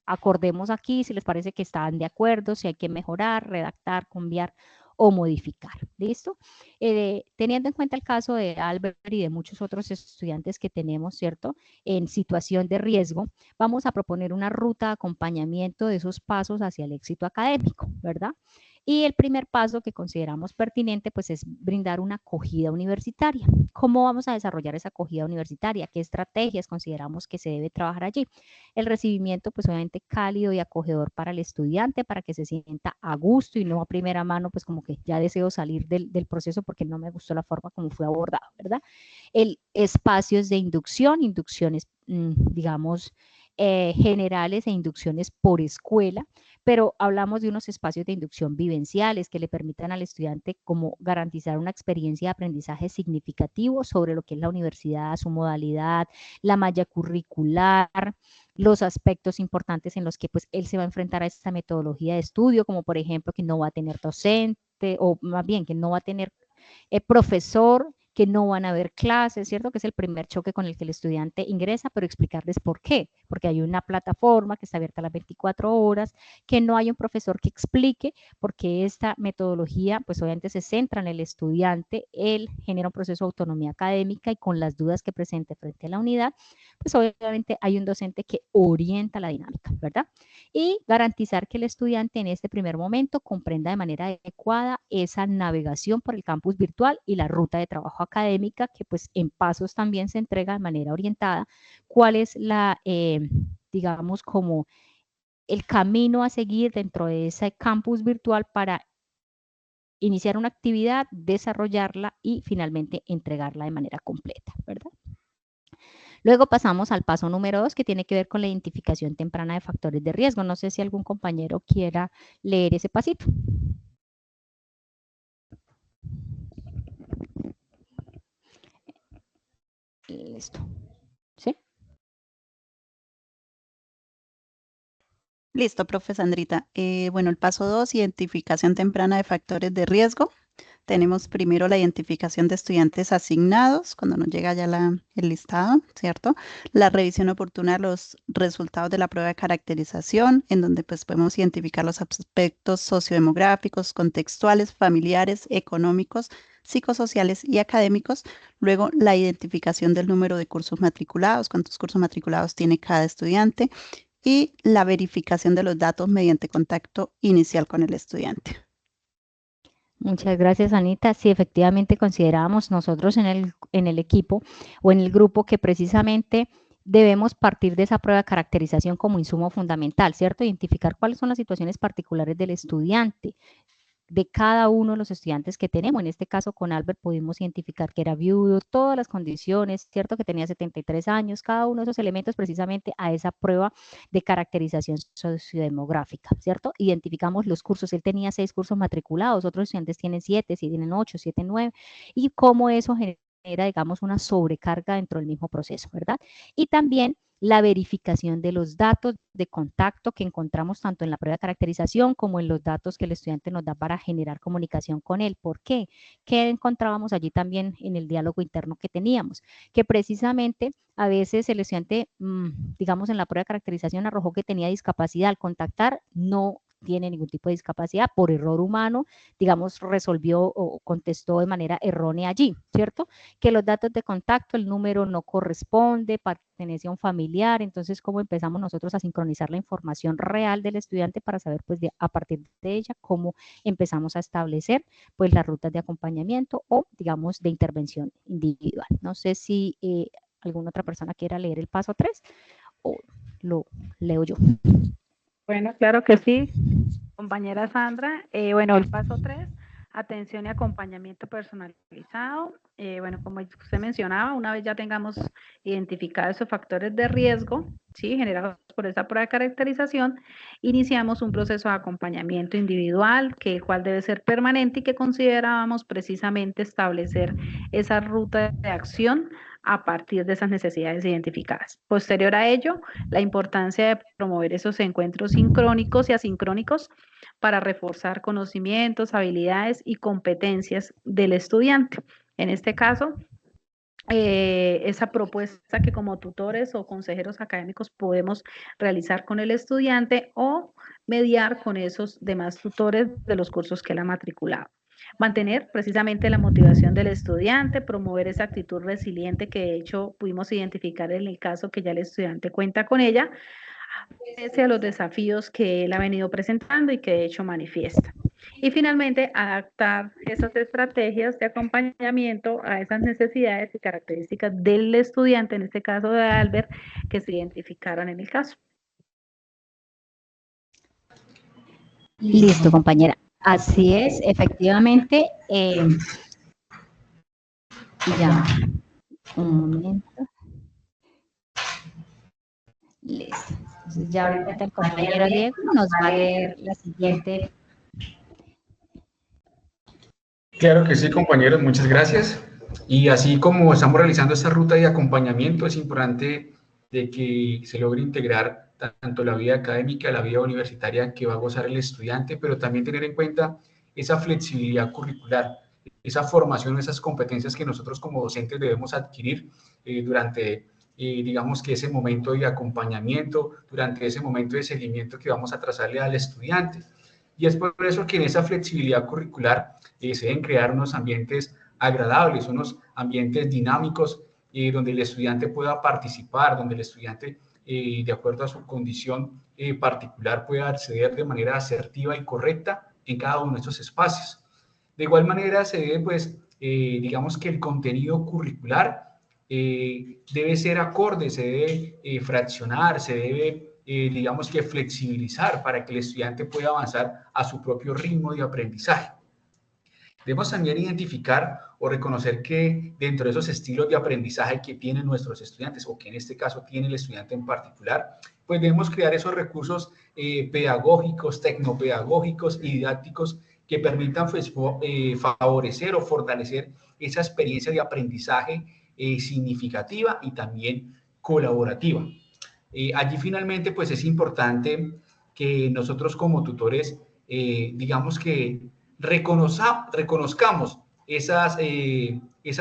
acordemos aquí si les parece que están de acuerdo, si hay que mejorar, redactar, cambiar o modificar, ¿listo? Teniendo en cuenta el caso de Albert y de muchos otros estudiantes que tenemos, ¿cierto? En situación de riesgo, vamos a proponer una ruta de acompañamiento de esos pasos hacia el éxito académico, ¿verdad? Y el primer paso que consideramos pertinente, pues, es brindar una acogida universitaria. ¿Cómo vamos a desarrollar esa acogida universitaria? ¿Qué estrategias consideramos que se debe trabajar allí? El recibimiento, pues, obviamente cálido y acogedor para el estudiante, para que se sienta a gusto y no a primera mano, pues, como que ya deseo salir del proceso porque no me gustó la forma como fue abordado, ¿verdad? El espacios de inducciones, digamos, generales e inducciones por escuela, pero hablamos de unos espacios de inducción vivenciales que le permitan al estudiante como garantizar una experiencia de aprendizaje significativo sobre lo que es la universidad, su modalidad, la malla curricular, los aspectos importantes en los que pues él se va a enfrentar a esta metodología de estudio, como por ejemplo que no va a tener docente, o más bien que no va a tener profesor, que no van a haber clases, ¿cierto? Que es el primer choque con el que el estudiante ingresa, pero explicarles por qué. Porque hay una plataforma que está abierta a las 24 horas, que no hay un profesor que explique, porque esta metodología, pues obviamente se centra en el estudiante, él genera un proceso de autonomía académica y con las dudas que presente frente a la unidad, pues obviamente hay un docente que orienta la dinámica, ¿verdad? Y garantizar que el estudiante en este primer momento comprenda de manera adecuada esa navegación por el campus virtual y la ruta de trabajo académica, que pues en pasos también se entrega de manera orientada, cuál es la, digamos, como el camino a seguir dentro de ese campus virtual para iniciar una actividad, desarrollarla y finalmente entregarla de manera completa, ¿verdad? Luego pasamos al paso número 2, que tiene que ver con la identificación temprana de factores de riesgo. No sé si algún compañero quiera leer ese pasito. Listo. ¿Sí? Listo, profe Sandrita. Bueno, el paso 2, identificación temprana de factores de riesgo. Tenemos primero la identificación de estudiantes asignados, cuando nos llega ya el listado, ¿cierto? La revisión oportuna de los resultados de la prueba de caracterización, en donde pues podemos identificar los aspectos sociodemográficos, contextuales, familiares, económicos, psicosociales y académicos. Luego, la identificación del número de cursos matriculados, cuántos cursos matriculados tiene cada estudiante, y la verificación de los datos mediante contacto inicial con el estudiante. Muchas gracias, Anita. Sí, efectivamente considerábamos nosotros en el equipo o en el grupo que precisamente debemos partir de esa prueba de caracterización como insumo fundamental, ¿cierto? Identificar cuáles son las situaciones particulares del estudiante, de cada uno de los estudiantes que tenemos. En este caso con Albert pudimos identificar que era viudo, todas las condiciones, cierto, que tenía 73 años, cada uno de esos elementos precisamente a esa prueba de caracterización sociodemográfica, ¿cierto? Identificamos los cursos, él tenía 6 cursos matriculados, otros estudiantes tienen 7, si tienen 8, 7, 9, y cómo eso genera, digamos, una sobrecarga dentro del mismo proceso, ¿verdad? Y también la verificación de los datos de contacto que encontramos tanto en la prueba de caracterización como en los datos que el estudiante nos da para generar comunicación con él. ¿Por qué? ¿Qué encontrábamos allí también en el diálogo interno que teníamos? Que precisamente a veces el estudiante, digamos, en la prueba de caracterización arrojó que tenía discapacidad. Al contactar no tiene ningún tipo de discapacidad, por error humano, digamos, resolvió o contestó de manera errónea allí, ¿cierto? Que los datos de contacto, el número no corresponde, pertenece a un familiar, entonces, ¿cómo empezamos nosotros a sincronizar la información real del estudiante para saber, pues, a partir de ella, cómo empezamos a establecer, pues, las rutas de acompañamiento o, digamos, de intervención individual? No sé si alguna otra persona quiera leer el paso 3 o lo leo yo. Bueno, claro que sí, compañera Sandra. Bueno, el paso 3, atención y acompañamiento personalizado. Bueno, como usted mencionaba, una vez ya tengamos identificados esos factores de riesgo, ¿sí?, generados por esa prueba de caracterización, iniciamos un proceso de acompañamiento individual, el cual debe ser permanente y que considerábamos precisamente establecer esa ruta de acción a partir de esas necesidades identificadas. Posterior a ello, la importancia de promover esos encuentros sincrónicos y asincrónicos para reforzar conocimientos, habilidades y competencias del estudiante. En este caso, esa propuesta que como tutores o consejeros académicos podemos realizar con el estudiante o mediar con esos demás tutores de los cursos que él ha matriculado. Mantener precisamente la motivación del estudiante, promover esa actitud resiliente que de hecho pudimos identificar en el caso que ya el estudiante cuenta con ella, pese a los desafíos que él ha venido presentando y que de hecho manifiesta. Y finalmente, adaptar esas estrategias de acompañamiento a esas necesidades y características del estudiante, en este caso de Albert, que se identificaron en el caso. Listo, compañera. Así es, efectivamente. Ya, un momento. Listo. Entonces ya ahorita el compañero Diego nos va a leer la siguiente. Claro que sí, compañeros, muchas gracias. Y así como estamos realizando esta ruta de acompañamiento, es importante de que se logre integrar tanto la vida académica, la vida universitaria que va a gozar el estudiante, pero también tener en cuenta esa flexibilidad curricular, esa formación, esas competencias que nosotros como docentes debemos adquirir durante, digamos que ese momento de acompañamiento, durante ese momento de seguimiento que vamos a trazarle al estudiante. Y es por eso que en esa flexibilidad curricular se deben crear unos ambientes agradables, unos ambientes dinámicos donde el estudiante pueda participar, donde el estudiante, de acuerdo a su condición particular, pueda acceder de manera asertiva y correcta en cada uno de estos espacios. De igual manera, se debe, pues, digamos que el contenido curricular debe ser acorde, se debe fraccionar, se debe digamos que flexibilizar para que el estudiante pueda avanzar a su propio ritmo de aprendizaje. Debemos también identificar o reconocer que dentro de esos estilos de aprendizaje que tienen nuestros estudiantes o que en este caso tiene el estudiante en particular, pues debemos crear esos recursos pedagógicos, tecnopedagógicos y didácticos que permitan pues, favorecer o fortalecer esa experiencia de aprendizaje significativa y también colaborativa. Allí finalmente pues es importante que nosotros como tutores digamos que reconozcamos esa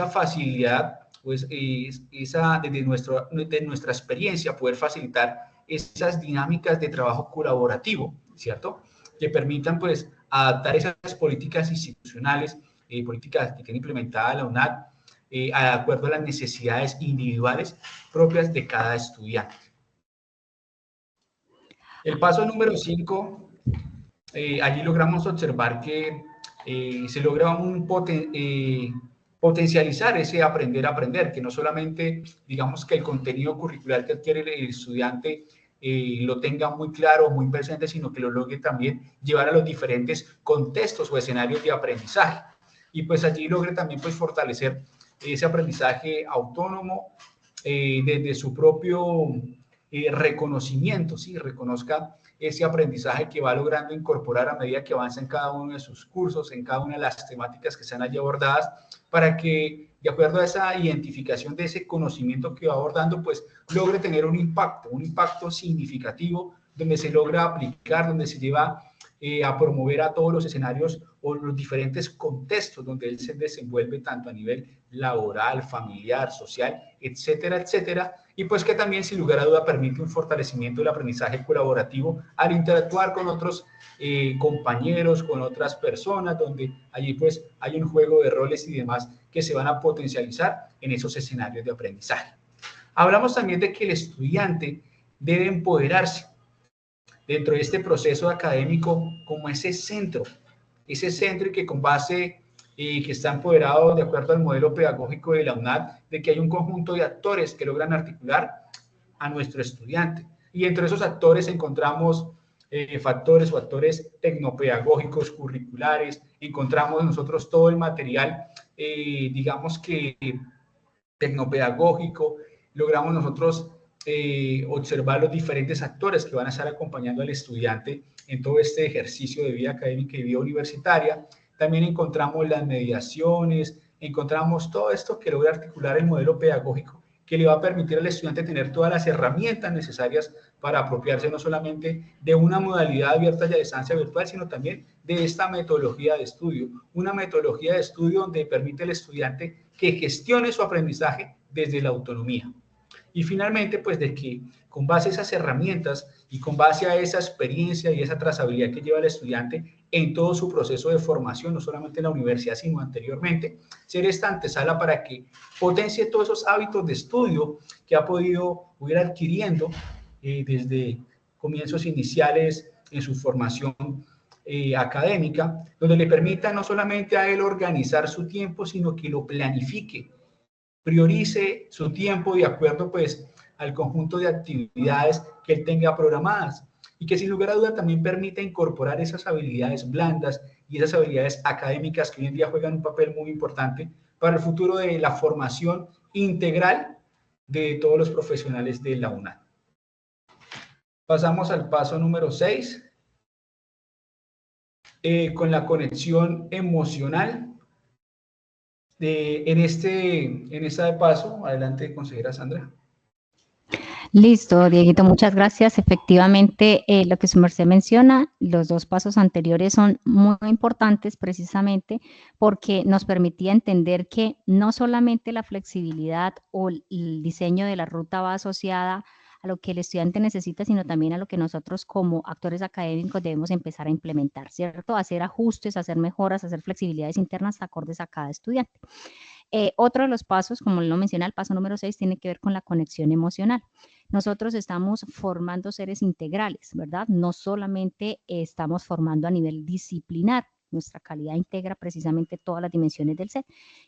facilidad, pues de nuestra experiencia poder facilitar esas dinámicas de trabajo colaborativo, ¿cierto? Que permitan pues adaptar esas políticas institucionales, políticas que tiene implementada la UNAD, de acuerdo a las necesidades individuales propias de cada estudiante. El paso número 5, allí logramos observar que se logra potencializar ese aprender a aprender, que no solamente, digamos, que el contenido curricular que adquiere el estudiante lo tenga muy claro, muy presente, sino que lo logre también llevar a los diferentes contextos o escenarios de aprendizaje. Y pues allí logre también pues fortalecer ese aprendizaje autónomo desde su propio reconocimiento, ¿sí? Reconozca ese aprendizaje que va logrando incorporar a medida que avanza en cada uno de sus cursos, en cada una de las temáticas que están allí abordadas, para que, de acuerdo a esa identificación de ese conocimiento que va abordando, pues logre tener un impacto significativo, donde se logra aplicar, donde se lleva a promover a todos los escenarios o los diferentes contextos donde él se desenvuelve tanto a nivel laboral, familiar, social, etcétera, etcétera, y pues que también sin lugar a duda permite un fortalecimiento del aprendizaje colaborativo al interactuar con otros compañeros, con otras personas, donde allí pues hay un juego de roles y demás que se van a potencializar en esos escenarios de aprendizaje. Hablamos también de que el estudiante debe empoderarse dentro de este proceso académico como ese centro y que con base que está empoderado de acuerdo al modelo pedagógico de la UNAD, de que hay un conjunto de actores que logran articular a nuestro estudiante. Y entre esos actores encontramos factores o actores tecnopedagógicos, curriculares, encontramos nosotros todo el material, digamos que tecnopedagógico, logramos nosotros observar los diferentes actores que van a estar acompañando al estudiante en todo este ejercicio de vida académica y vida universitaria. También encontramos las mediaciones, encontramos todo esto que logra articular el modelo pedagógico que le va a permitir al estudiante tener todas las herramientas necesarias para apropiarse no solamente de una modalidad abierta y a distancia virtual, sino también de esta metodología de estudio. Una metodología de estudio donde permite al estudiante que gestione su aprendizaje desde la autonomía. Y finalmente, pues de que con base a esas herramientas y con base a esa experiencia y esa trazabilidad que lleva el estudiante en todo su proceso de formación, no solamente en la universidad, sino anteriormente, ser esta antesala para que potencie todos esos hábitos de estudio que ha podido ir adquiriendo desde comienzos iniciales en su formación académica, donde le permita no solamente a él organizar su tiempo, sino que lo planifique, priorice su tiempo de acuerdo pues al conjunto de actividades que él tenga programadas y que sin lugar a duda también permita incorporar esas habilidades blandas y esas habilidades académicas que hoy en día juegan un papel muy importante para el futuro de la formación integral de todos los profesionales de la UNAD. Pasamos al paso número 6, con la conexión emocional. En esta paso, adelante, consejera Sandra. Listo, Dieguito, muchas gracias. Efectivamente, lo que su merced menciona, los dos pasos anteriores son muy importantes precisamente porque nos permitía entender que no solamente la flexibilidad o el diseño de la ruta va asociada a lo que el estudiante necesita, sino también a lo que nosotros como actores académicos debemos empezar a implementar, ¿cierto? Hacer ajustes, hacer mejoras, hacer flexibilidades internas acordes a cada estudiante. Otro de los pasos, como lo menciona, el paso número 6, tiene que ver con la conexión emocional. Nosotros estamos formando seres integrales, ¿verdad? No solamente estamos formando a nivel disciplinar, nuestra calidad integra precisamente todas las dimensiones del ser.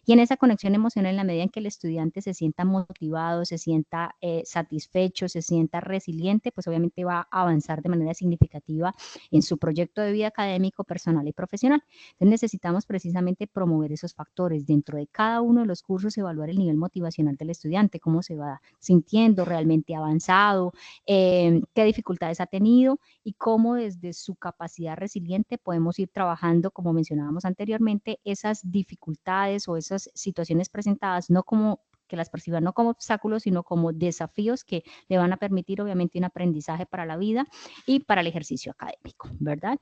Y en esa conexión emocional, en la medida en que el estudiante se sienta motivado, se sienta satisfecho, se sienta resiliente, pues obviamente va a avanzar de manera significativa en su proyecto de vida académico, personal y profesional. Entonces necesitamos precisamente promover esos factores. Dentro de cada uno de los cursos, evaluar el nivel motivacional del estudiante, cómo se va sintiendo, realmente avanzado, qué dificultades ha tenido y cómo desde su capacidad resiliente podemos ir trabajando, como mencionábamos anteriormente, esas dificultades o esas situaciones presentadas, no como que las perciban no como obstáculos, sino como desafíos que le van a permitir obviamente un aprendizaje para la vida y para el ejercicio académico, ¿verdad?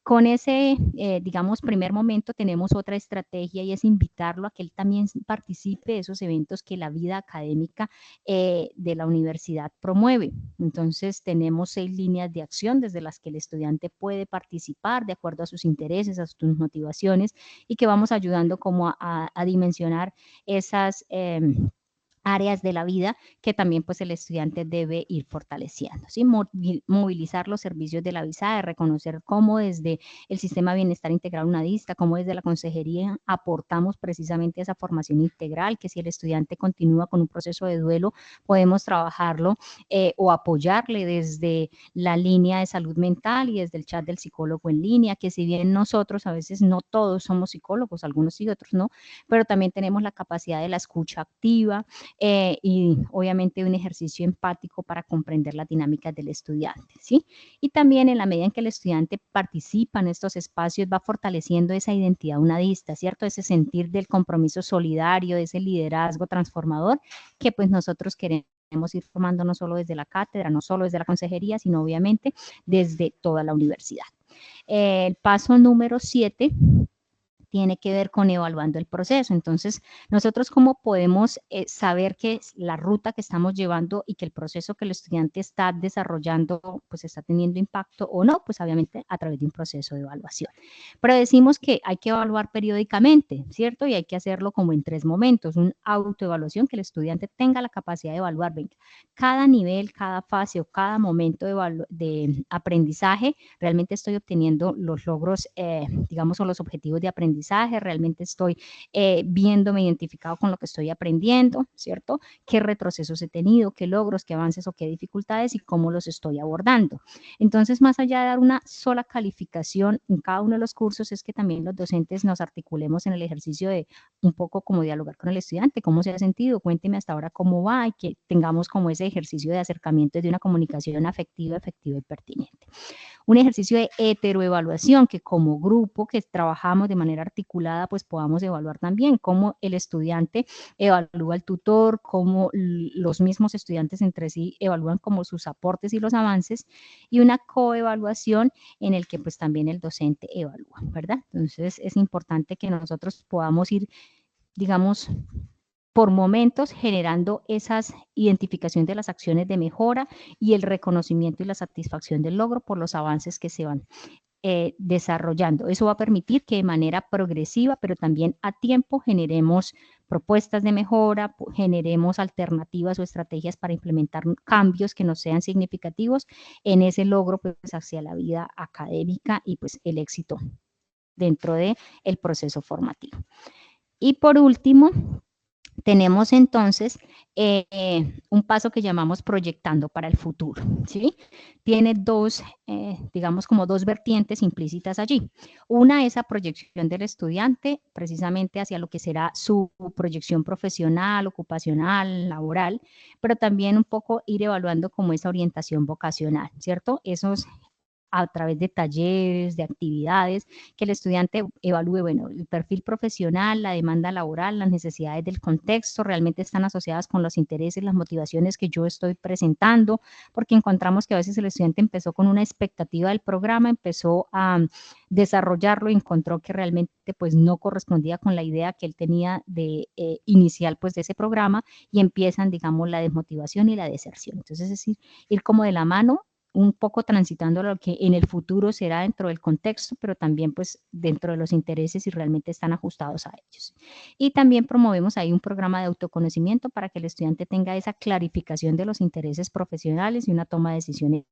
Con ese, digamos, primer momento tenemos otra estrategia y es invitarlo a que él también participe de esos eventos que la vida académica de la universidad promueve. Entonces, tenemos 6 líneas de acción desde las que el estudiante puede participar de acuerdo a sus intereses, a sus motivaciones y que vamos ayudando como a dimensionar esas áreas de la vida que también pues el estudiante debe ir fortaleciendo, ¿sí? Movilizar los servicios de la VISAE, reconocer cómo desde el sistema de bienestar integral UNADista, cómo desde la consejería aportamos precisamente esa formación integral, que si el estudiante continúa con un proceso de duelo, podemos trabajarlo o apoyarle desde la línea de salud mental y desde el chat del psicólogo en línea, que si bien nosotros a veces no todos somos psicólogos, algunos sí, otros no, pero también tenemos la capacidad de la escucha activa, y obviamente un ejercicio empático para comprender las dinámicas del estudiante, ¿sí? Y también en la medida en que el estudiante participa en estos espacios va fortaleciendo esa identidad unadista, ¿cierto? Ese sentir del compromiso solidario, de ese liderazgo transformador que pues nosotros queremos ir formando no solo desde la cátedra, no solo desde la consejería, sino obviamente desde toda la universidad. El paso número 7 tiene que ver con evaluando el proceso. Entonces, nosotros cómo podemos saber que la ruta que estamos llevando y que el proceso que el estudiante está desarrollando, pues está teniendo impacto o no, pues obviamente a través de un proceso de evaluación. Pero decimos que hay que evaluar periódicamente, ¿cierto? Y hay que hacerlo como en 3 momentos, una autoevaluación, que el estudiante tenga la capacidad de evaluar, venga, cada nivel, cada fase o cada momento de aprendizaje, realmente estoy obteniendo los logros, digamos, o los objetivos de aprendizaje, realmente estoy viéndome identificado con lo que estoy aprendiendo, ¿cierto? ¿Qué retrocesos he tenido, qué logros, qué avances o qué dificultades y cómo los estoy abordando? Entonces, más allá de dar una sola calificación en cada uno de los cursos, es que también los docentes nos articulemos en el ejercicio de un poco como dialogar con el estudiante, cómo se ha sentido, cuénteme hasta ahora cómo va, y que tengamos como ese ejercicio de acercamiento de una comunicación afectiva, efectiva y pertinente. Un ejercicio de heteroevaluación, que como grupo que trabajamos de manera articulada, pues podamos evaluar también cómo el estudiante evalúa al tutor, cómo los mismos estudiantes entre sí evalúan como sus aportes y los avances, y una coevaluación en el que pues también el docente evalúa, ¿verdad? Entonces es importante que nosotros podamos ir, digamos, por momentos generando esas identificación de las acciones de mejora y el reconocimiento y la satisfacción del logro por los avances que se van desarrollando. Eso va a permitir que de manera progresiva, pero también a tiempo, generemos propuestas de mejora, generemos alternativas o estrategias para implementar cambios que no sean significativos en ese logro, pues, hacia la vida académica y pues el éxito dentro del proceso formativo. Y por último, tenemos entonces un paso que llamamos proyectando para el futuro, ¿sí? Tiene dos, digamos, como dos vertientes implícitas allí. Una es la proyección del estudiante, precisamente hacia lo que será su proyección profesional, ocupacional, laboral, pero también un poco ir evaluando como esa orientación vocacional, ¿cierto? Esos a través de talleres, de actividades, que el estudiante evalúe, bueno, el perfil profesional, la demanda laboral, las necesidades del contexto, realmente están asociadas con los intereses, las motivaciones que yo estoy presentando, porque encontramos que a veces el estudiante empezó con una expectativa del programa, empezó a desarrollarlo y encontró que realmente pues no correspondía con la idea que él tenía de inicial pues de ese programa, y empiezan, digamos, la desmotivación y la deserción. Entonces es decir, ir como de la mano, un poco transitando lo que en el futuro será dentro del contexto, pero también pues dentro de los intereses, si realmente están ajustados a ellos. Y también promovemos ahí un programa de autoconocimiento para que el estudiante tenga esa clarificación de los intereses profesionales y una toma de decisiones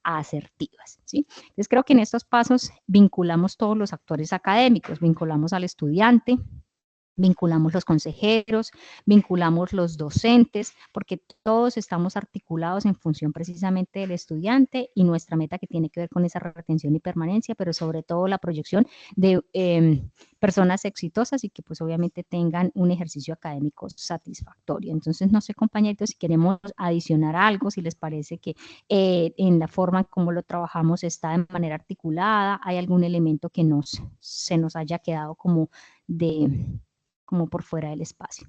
asertivas, ¿sí? Entonces creo que en estos pasos vinculamos todos los actores académicos, vinculamos al estudiante, vinculamos los consejeros, vinculamos los docentes, porque todos estamos articulados en función precisamente del estudiante y nuestra meta que tiene que ver con esa retención y permanencia, pero sobre todo la proyección de personas exitosas y que pues obviamente tengan un ejercicio académico satisfactorio. Entonces, no sé, compañeritos, si queremos adicionar algo, si les parece que en la forma como lo trabajamos está de manera articulada, hay algún elemento que se nos haya quedado como por fuera del espacio.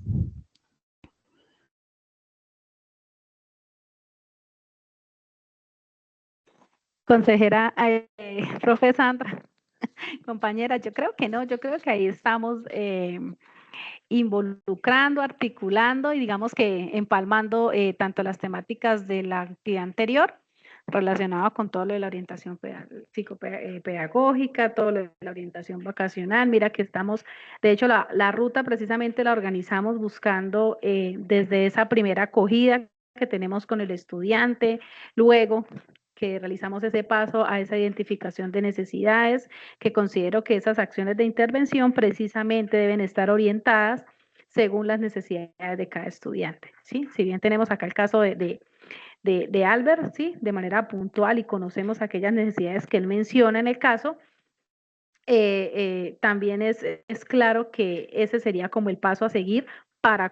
Consejera, profe Sandra, compañera, yo creo que no, yo creo que ahí estamos involucrando, articulando y digamos que empalmando tanto las temáticas de la actividad anterior relacionado con todo lo de la orientación psicopedagógica, todo lo de la orientación vocacional. Mira que estamos, de hecho, la ruta precisamente la organizamos buscando desde esa primera acogida que tenemos con el estudiante, luego que realizamos ese paso a esa identificación de necesidades, que considero que esas acciones de intervención precisamente deben estar orientadas según las necesidades de cada estudiante, ¿sí? Si bien tenemos acá el caso de Albert, ¿sí? De manera puntual y conocemos aquellas necesidades que él menciona en el caso, también es claro que ese sería como el paso a seguir para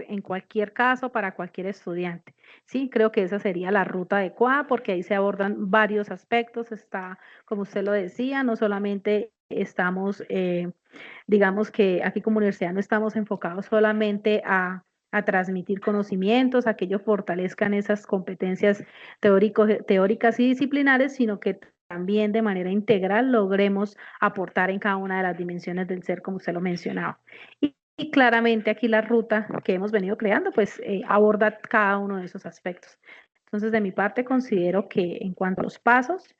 en cualquier caso, para cualquier estudiante. Sí, creo que esa sería la ruta adecuada porque ahí se abordan varios aspectos. Está, como usted lo decía, no solamente estamos, digamos que aquí como universidad no estamos enfocados solamente a transmitir conocimientos, a que ellos fortalezcan esas competencias teóricas y disciplinares, sino que también de manera integral logremos aportar en cada una de las dimensiones del ser, como usted lo mencionaba. Y claramente aquí la ruta que hemos venido creando, pues aborda cada uno de esos aspectos. Entonces, de mi parte, considero que en cuanto a los pasos,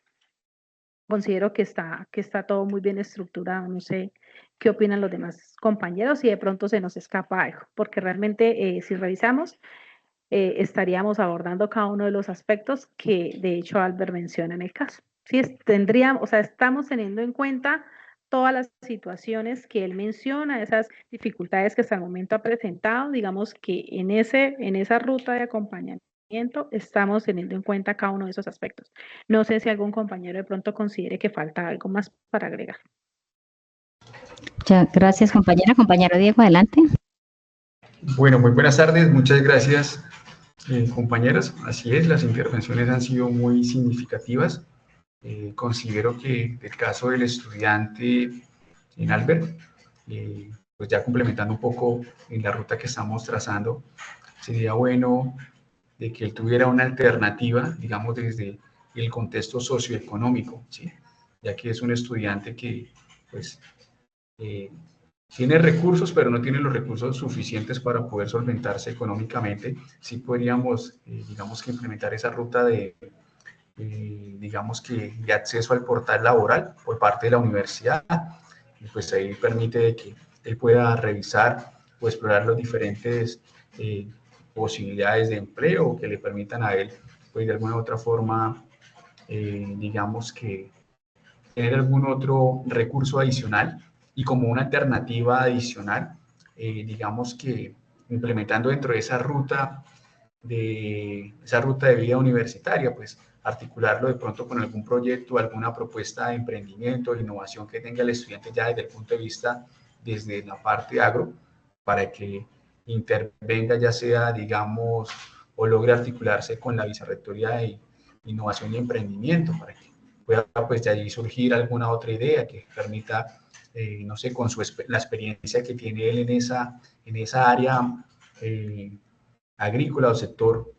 considero que está todo muy bien estructurado. No sé qué opinan los demás compañeros y de pronto se nos escapa algo, porque realmente si revisamos, estaríamos abordando cada uno de los aspectos que de hecho Albert menciona en el caso. Sí, o sea, estamos teniendo en cuenta todas las situaciones que él menciona, esas dificultades que hasta el momento ha presentado, digamos que en esa ruta de acompañamiento estamos teniendo en cuenta cada uno de esos aspectos. No sé si algún compañero de pronto considere que falta algo más para agregar. Muchas gracias, compañera. Compañero Diego, adelante. Bueno, muy buenas tardes, muchas gracias, compañeras. Así es, las intervenciones han sido muy significativas. Considero que el caso del estudiante en Albert, pues ya complementando un poco en la ruta que estamos trazando, sería bueno de que él tuviera una alternativa, digamos, desde el contexto socioeconómico, ¿sí? Ya que es un estudiante que, pues, tiene recursos, pero no tiene los recursos suficientes para poder solventarse económicamente. Sí podríamos, digamos, que implementar esa ruta de, digamos, que de acceso al portal laboral por parte de la universidad. Y pues ahí permite que él pueda revisar o explorar los diferentes posibilidades de empleo que le permitan a él, pues de alguna u otra forma, digamos que tener algún otro recurso adicional y como una alternativa adicional, digamos que implementando dentro de esa ruta de vida universitaria, pues articularlo de pronto con algún proyecto, alguna propuesta de emprendimiento, de innovación que tenga el estudiante ya desde el punto de vista, desde la parte agro, para que intervenga ya sea, digamos, o logre articularse con la Vicerrectoría de Innovación y Emprendimiento, para que pueda pues de allí surgir alguna otra idea que permita, no sé, con la experiencia que tiene él en esa área agrícola o sector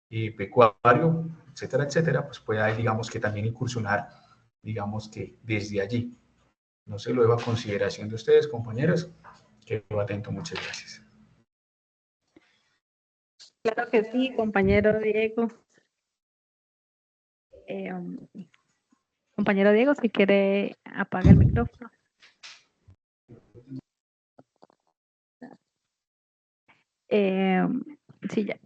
pecuario, etcétera, etcétera, pues pueda, digamos, que también incursionar, digamos, que desde allí. No se lo dejo a consideración de ustedes, compañeros. Quedo atento, muchas gracias. Claro que sí, compañero Diego. Compañero Diego, si quiere, apaga el micrófono. Sí, ya.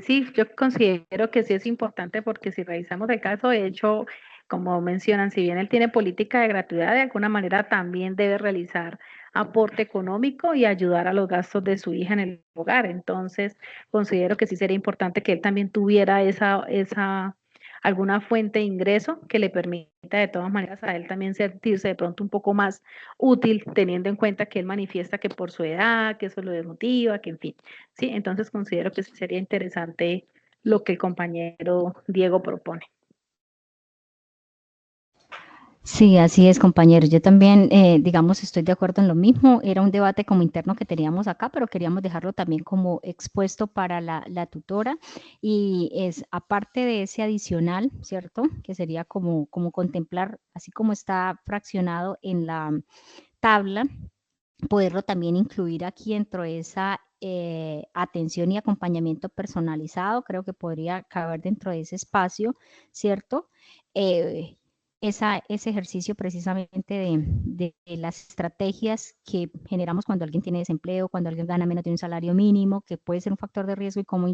Sí, yo considero que sí es importante porque si revisamos el caso, de hecho, como mencionan, si bien él tiene política de gratuidad, de alguna manera también debe realizar aporte económico y ayudar a los gastos de su hija en el hogar. Entonces, considero que sí sería importante que él también tuviera alguna fuente de ingreso que le permita de todas maneras a él también sentirse de pronto un poco más útil, teniendo en cuenta que él manifiesta que por su edad, que eso lo desmotiva, que en fin. Sí, entonces considero que sería interesante lo que el compañero Diego propone. Sí, así es, compañeros. Yo también, digamos, estoy de acuerdo en lo mismo. Era un debate como interno que teníamos acá, pero queríamos dejarlo también como expuesto para la tutora. Y es aparte de ese adicional, ¿cierto? Que sería como contemplar, así como está fraccionado en la tabla, poderlo también incluir aquí dentro de esa atención y acompañamiento personalizado. Creo que podría caber dentro de ese espacio, ¿cierto? Ese ejercicio precisamente de las estrategias que generamos cuando alguien tiene desempleo, cuando alguien gana menos de un salario mínimo, que puede ser un factor de riesgo y cómo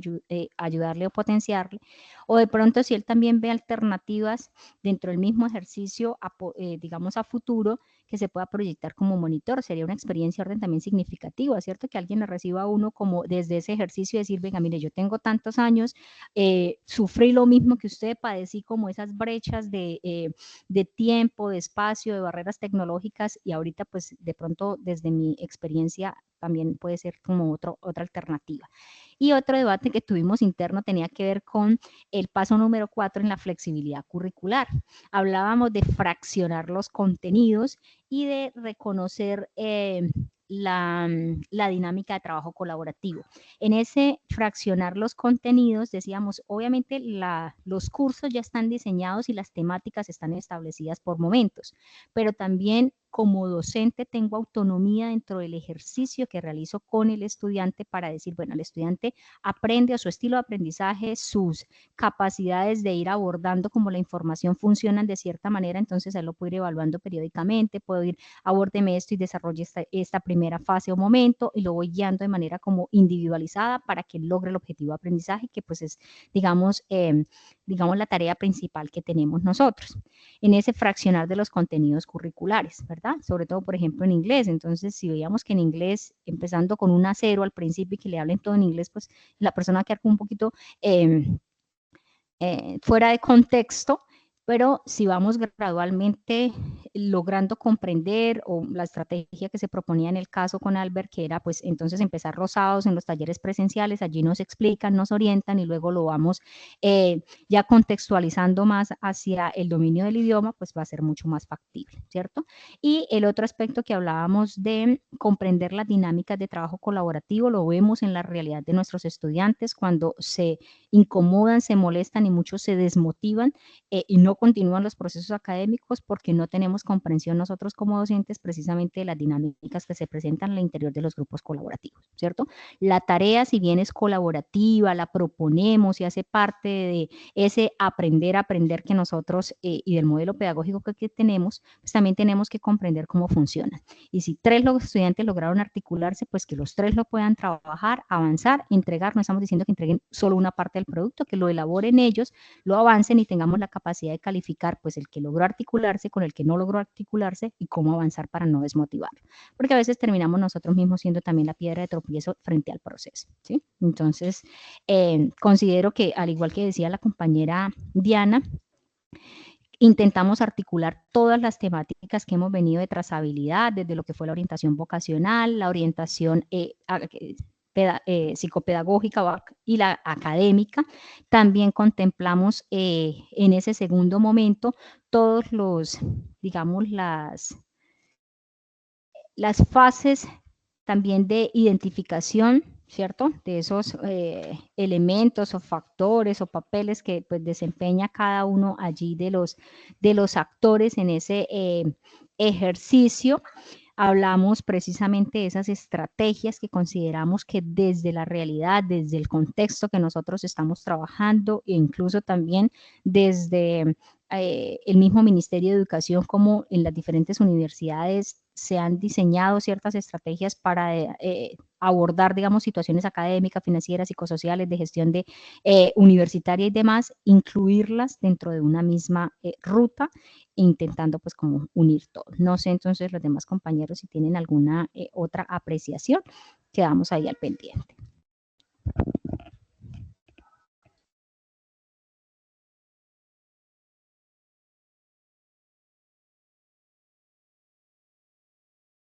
ayudarle o potenciarle. O de pronto si él también ve alternativas dentro del mismo ejercicio, digamos a futuro, que se pueda proyectar como monitor. Sería una experiencia orden también significativa, ¿cierto? Que alguien le reciba a uno como desde ese ejercicio y decir, venga, mire, yo tengo tantos años, sufrí lo mismo que usted, padecí como esas brechas de tiempo, de espacio, de barreras tecnológicas y ahorita pues de pronto desde mi experiencia también puede ser como otra alternativa. Y otro debate que tuvimos interno tenía que ver con el paso número 4 en la flexibilidad curricular. Hablábamos de fraccionar los contenidos y de reconocer la dinámica de trabajo colaborativo. En ese fraccionar los contenidos, decíamos, obviamente los cursos ya están diseñados y las temáticas están establecidas por momentos, pero también como docente tengo autonomía dentro del ejercicio que realizo con el estudiante para decir, bueno, el estudiante aprende a su estilo de aprendizaje, sus capacidades de ir abordando como la información funcionan de cierta manera, entonces él lo puedo ir evaluando periódicamente, puedo ir, abórdeme esto y desarrolle esta primera fase o momento y lo voy guiando de manera como individualizada para que logre el objetivo de aprendizaje, que pues es, digamos, la tarea principal que tenemos nosotros en ese fraccionar de los contenidos curriculares, ¿verdad? Sobre todo, por ejemplo, en inglés. Entonces, si veíamos que en inglés, empezando con un A0 al principio y que le hablen todo en inglés, pues la persona queda un poquito fuera de contexto, pero si vamos gradualmente logrando comprender o la estrategia que se proponía en el caso con Albert, que era pues entonces empezar rosados en los talleres presenciales, allí nos explican, nos orientan y luego lo vamos ya contextualizando más hacia el dominio del idioma, pues va a ser mucho más factible, ¿cierto? Y el otro aspecto que hablábamos de comprender las dinámicas de trabajo colaborativo, lo vemos en la realidad de nuestros estudiantes cuando se incomodan, se molestan y muchos se desmotivan y no continúan los procesos académicos porque no tenemos comprensión nosotros como docentes precisamente de las dinámicas que se presentan al interior de los grupos colaborativos, ¿cierto? La tarea, si bien es colaborativa, la proponemos y hace parte de ese aprender que nosotros y del modelo pedagógico que tenemos, pues también tenemos que comprender cómo funcionan. Y si 3 estudiantes lograron articularse, pues que los 3 lo puedan trabajar, avanzar, entregar, no estamos diciendo que entreguen solo una parte del producto, que lo elaboren ellos, lo avancen y tengamos la capacidad de calificar pues el que logró articularse con el que no logró articularse y cómo avanzar para no desmotivar. Porque a veces terminamos nosotros mismos siendo también la piedra de tropiezo frente al proceso, ¿sí? Entonces, considero que, al igual que decía la compañera Diana, intentamos articular todas las temáticas que hemos venido de trazabilidad, desde lo que fue la orientación vocacional, la orientación psicopedagógica y la académica. También contemplamos en ese segundo momento todos los, digamos, las fases también de identificación, ¿cierto? De esos elementos o factores o papeles que pues desempeña cada uno allí de los actores en ese ejercicio. Hablamos precisamente de esas estrategias que consideramos que desde la realidad, desde el contexto que nosotros estamos trabajando e incluso también desde el mismo Ministerio de Educación como en las diferentes universidades se han diseñado ciertas estrategias para abordar, digamos, situaciones académicas, financieras, psicosociales, de gestión universitaria y demás, incluirlas dentro de una misma ruta, intentando pues como unir todo. No sé entonces los demás compañeros si tienen alguna otra apreciación, quedamos ahí al pendiente.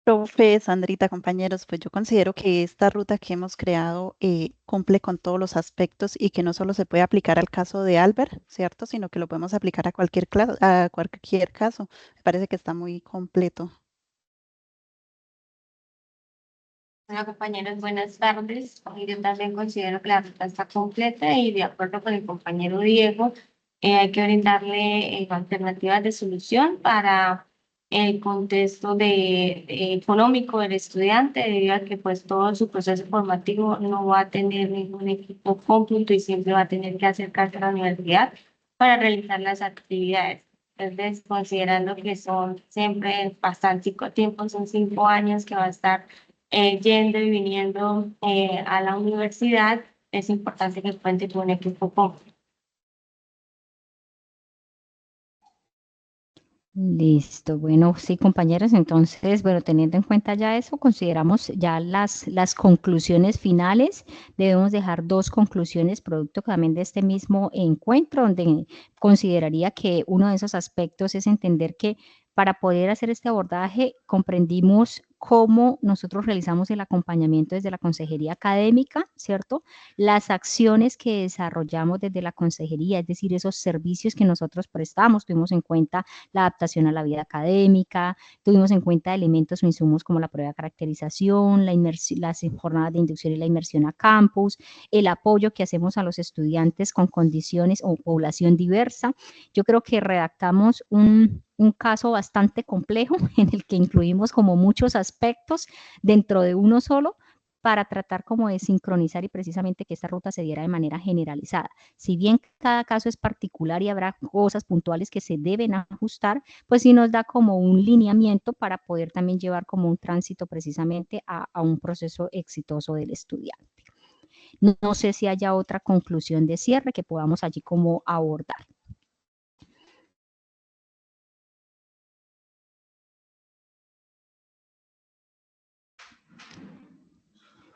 Profe, Sandrita, compañeros, pues yo considero que esta ruta que hemos creado cumple con todos los aspectos y que no solo se puede aplicar al caso de Albert, ¿cierto? Sino que lo podemos aplicar a cualquier caso. Me parece que está muy completo. Hola compañeros, buenas tardes. Yo también considero que la ruta está completa y de acuerdo con el compañero Diego, hay que brindarle alternativas de solución para el contexto económico del estudiante, debido a que pues todo su proceso formativo no va a tener ningún equipo cómputo y siempre va a tener que acercarse a la universidad para realizar las actividades. Entonces, considerando que son siempre bastante tiempo, son 5 años que va a estar yendo y viniendo a la universidad, es importante que cuente con un equipo cómputo. Listo, bueno, sí, compañeros, entonces, bueno, teniendo en cuenta ya eso, consideramos ya las conclusiones finales. Debemos dejar 2 conclusiones producto también de este mismo encuentro, donde consideraría que uno de esos aspectos es entender que para poder hacer este abordaje comprendimos cómo nosotros realizamos el acompañamiento desde la consejería académica, ¿cierto? Las acciones que desarrollamos desde la consejería, es decir, esos servicios que nosotros prestamos, tuvimos en cuenta la adaptación a la vida académica, tuvimos en cuenta elementos o insumos como la prueba de caracterización, las jornadas de inducción y la inmersión a campus, el apoyo que hacemos a los estudiantes con condiciones o población diversa. Yo creo que redactamos un caso bastante complejo en el que incluimos como muchos aspectos dentro de uno solo para tratar como de sincronizar y precisamente que esta ruta se diera de manera generalizada. Si bien cada caso es particular y habrá cosas puntuales que se deben ajustar, pues sí nos da como un lineamiento para poder también llevar como un tránsito precisamente a un proceso exitoso del estudiante. No sé si haya otra conclusión de cierre que podamos allí como abordar.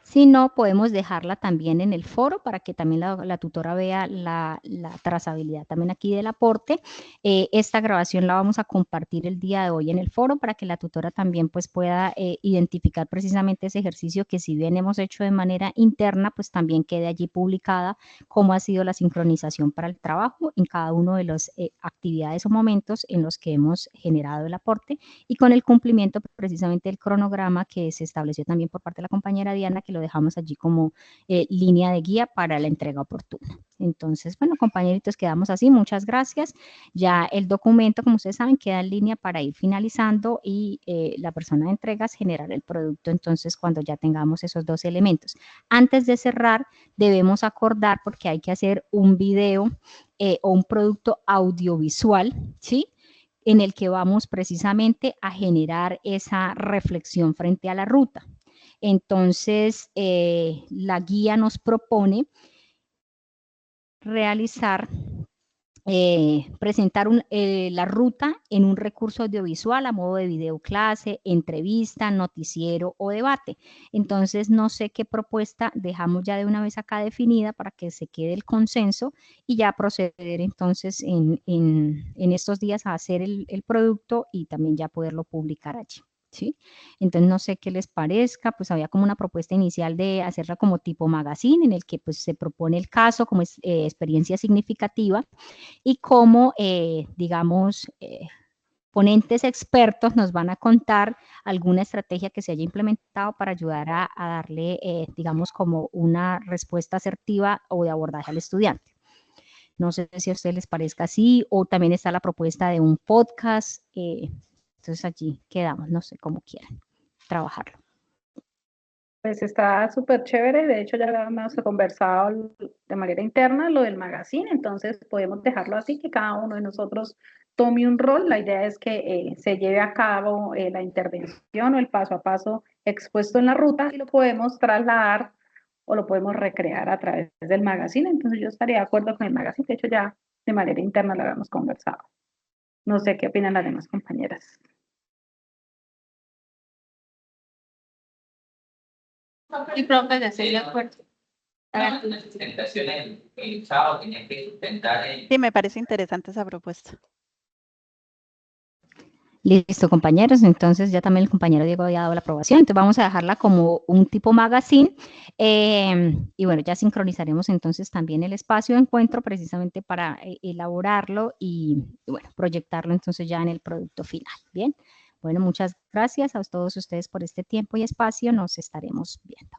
Si no, podemos dejarla también en el foro para que también la tutora vea la trazabilidad también aquí del aporte. Esta grabación la vamos a compartir el día de hoy en el foro para que la tutora también pues pueda identificar precisamente ese ejercicio que si bien hemos hecho de manera interna, pues también quede allí publicada cómo ha sido la sincronización para el trabajo en cada uno de las actividades o momentos en los que hemos generado el aporte y con el cumplimiento precisamente del cronograma que se estableció también por parte de la compañera Diana, que lo dejamos allí como línea de guía para la entrega oportuna. Entonces, bueno, compañeritos, quedamos así. Muchas gracias. Ya el documento, como ustedes saben, queda en línea para ir finalizando y la persona de entregas generar el producto. Entonces, cuando ya tengamos esos dos elementos. Antes de cerrar, debemos acordar, porque hay que hacer un video o un producto audiovisual, ¿sí? En el que vamos precisamente a generar esa reflexión frente a la ruta. Entonces, la guía nos propone realizar, presentar la ruta en un recurso audiovisual a modo de videoclase, entrevista, noticiero o debate. Entonces, no sé qué propuesta dejamos ya de una vez acá definida para que se quede el consenso y ya proceder entonces en estos días a hacer el producto y también ya poderlo publicar allí. ¿Sí? Entonces no sé qué les parezca, pues había como una propuesta inicial de hacerla como tipo magazine en el que pues se propone el caso como experiencia significativa y cómo, digamos, ponentes expertos nos van a contar alguna estrategia que se haya implementado para ayudar a darle, digamos, como una respuesta asertiva o de abordaje al estudiante. No sé si a ustedes les parezca así, o también está la propuesta de un podcast, entonces allí quedamos, no sé cómo quieran trabajarlo. Pues está súper chévere, de hecho ya hemos conversado de manera interna lo del magazine, entonces podemos dejarlo así, que cada uno de nosotros tome un rol. La idea es que se lleve a cabo la intervención o el paso a paso expuesto en la ruta y lo podemos trasladar o lo podemos recrear a través del magazine. Entonces yo estaría de acuerdo con el magazine, de hecho ya de manera interna lo habíamos conversado. No sé qué opinan las demás compañeras. Y profe, ya estoy de acuerdo. Sí, me parece interesante esa propuesta. Listo, compañeros, entonces ya también el compañero Diego había dado la aprobación, entonces vamos a dejarla como un tipo magazine y bueno, ya sincronizaremos entonces también el espacio de encuentro precisamente para elaborarlo y bueno, proyectarlo entonces ya en el producto final, ¿bien? Bueno, muchas gracias a todos ustedes por este tiempo y espacio, nos estaremos viendo.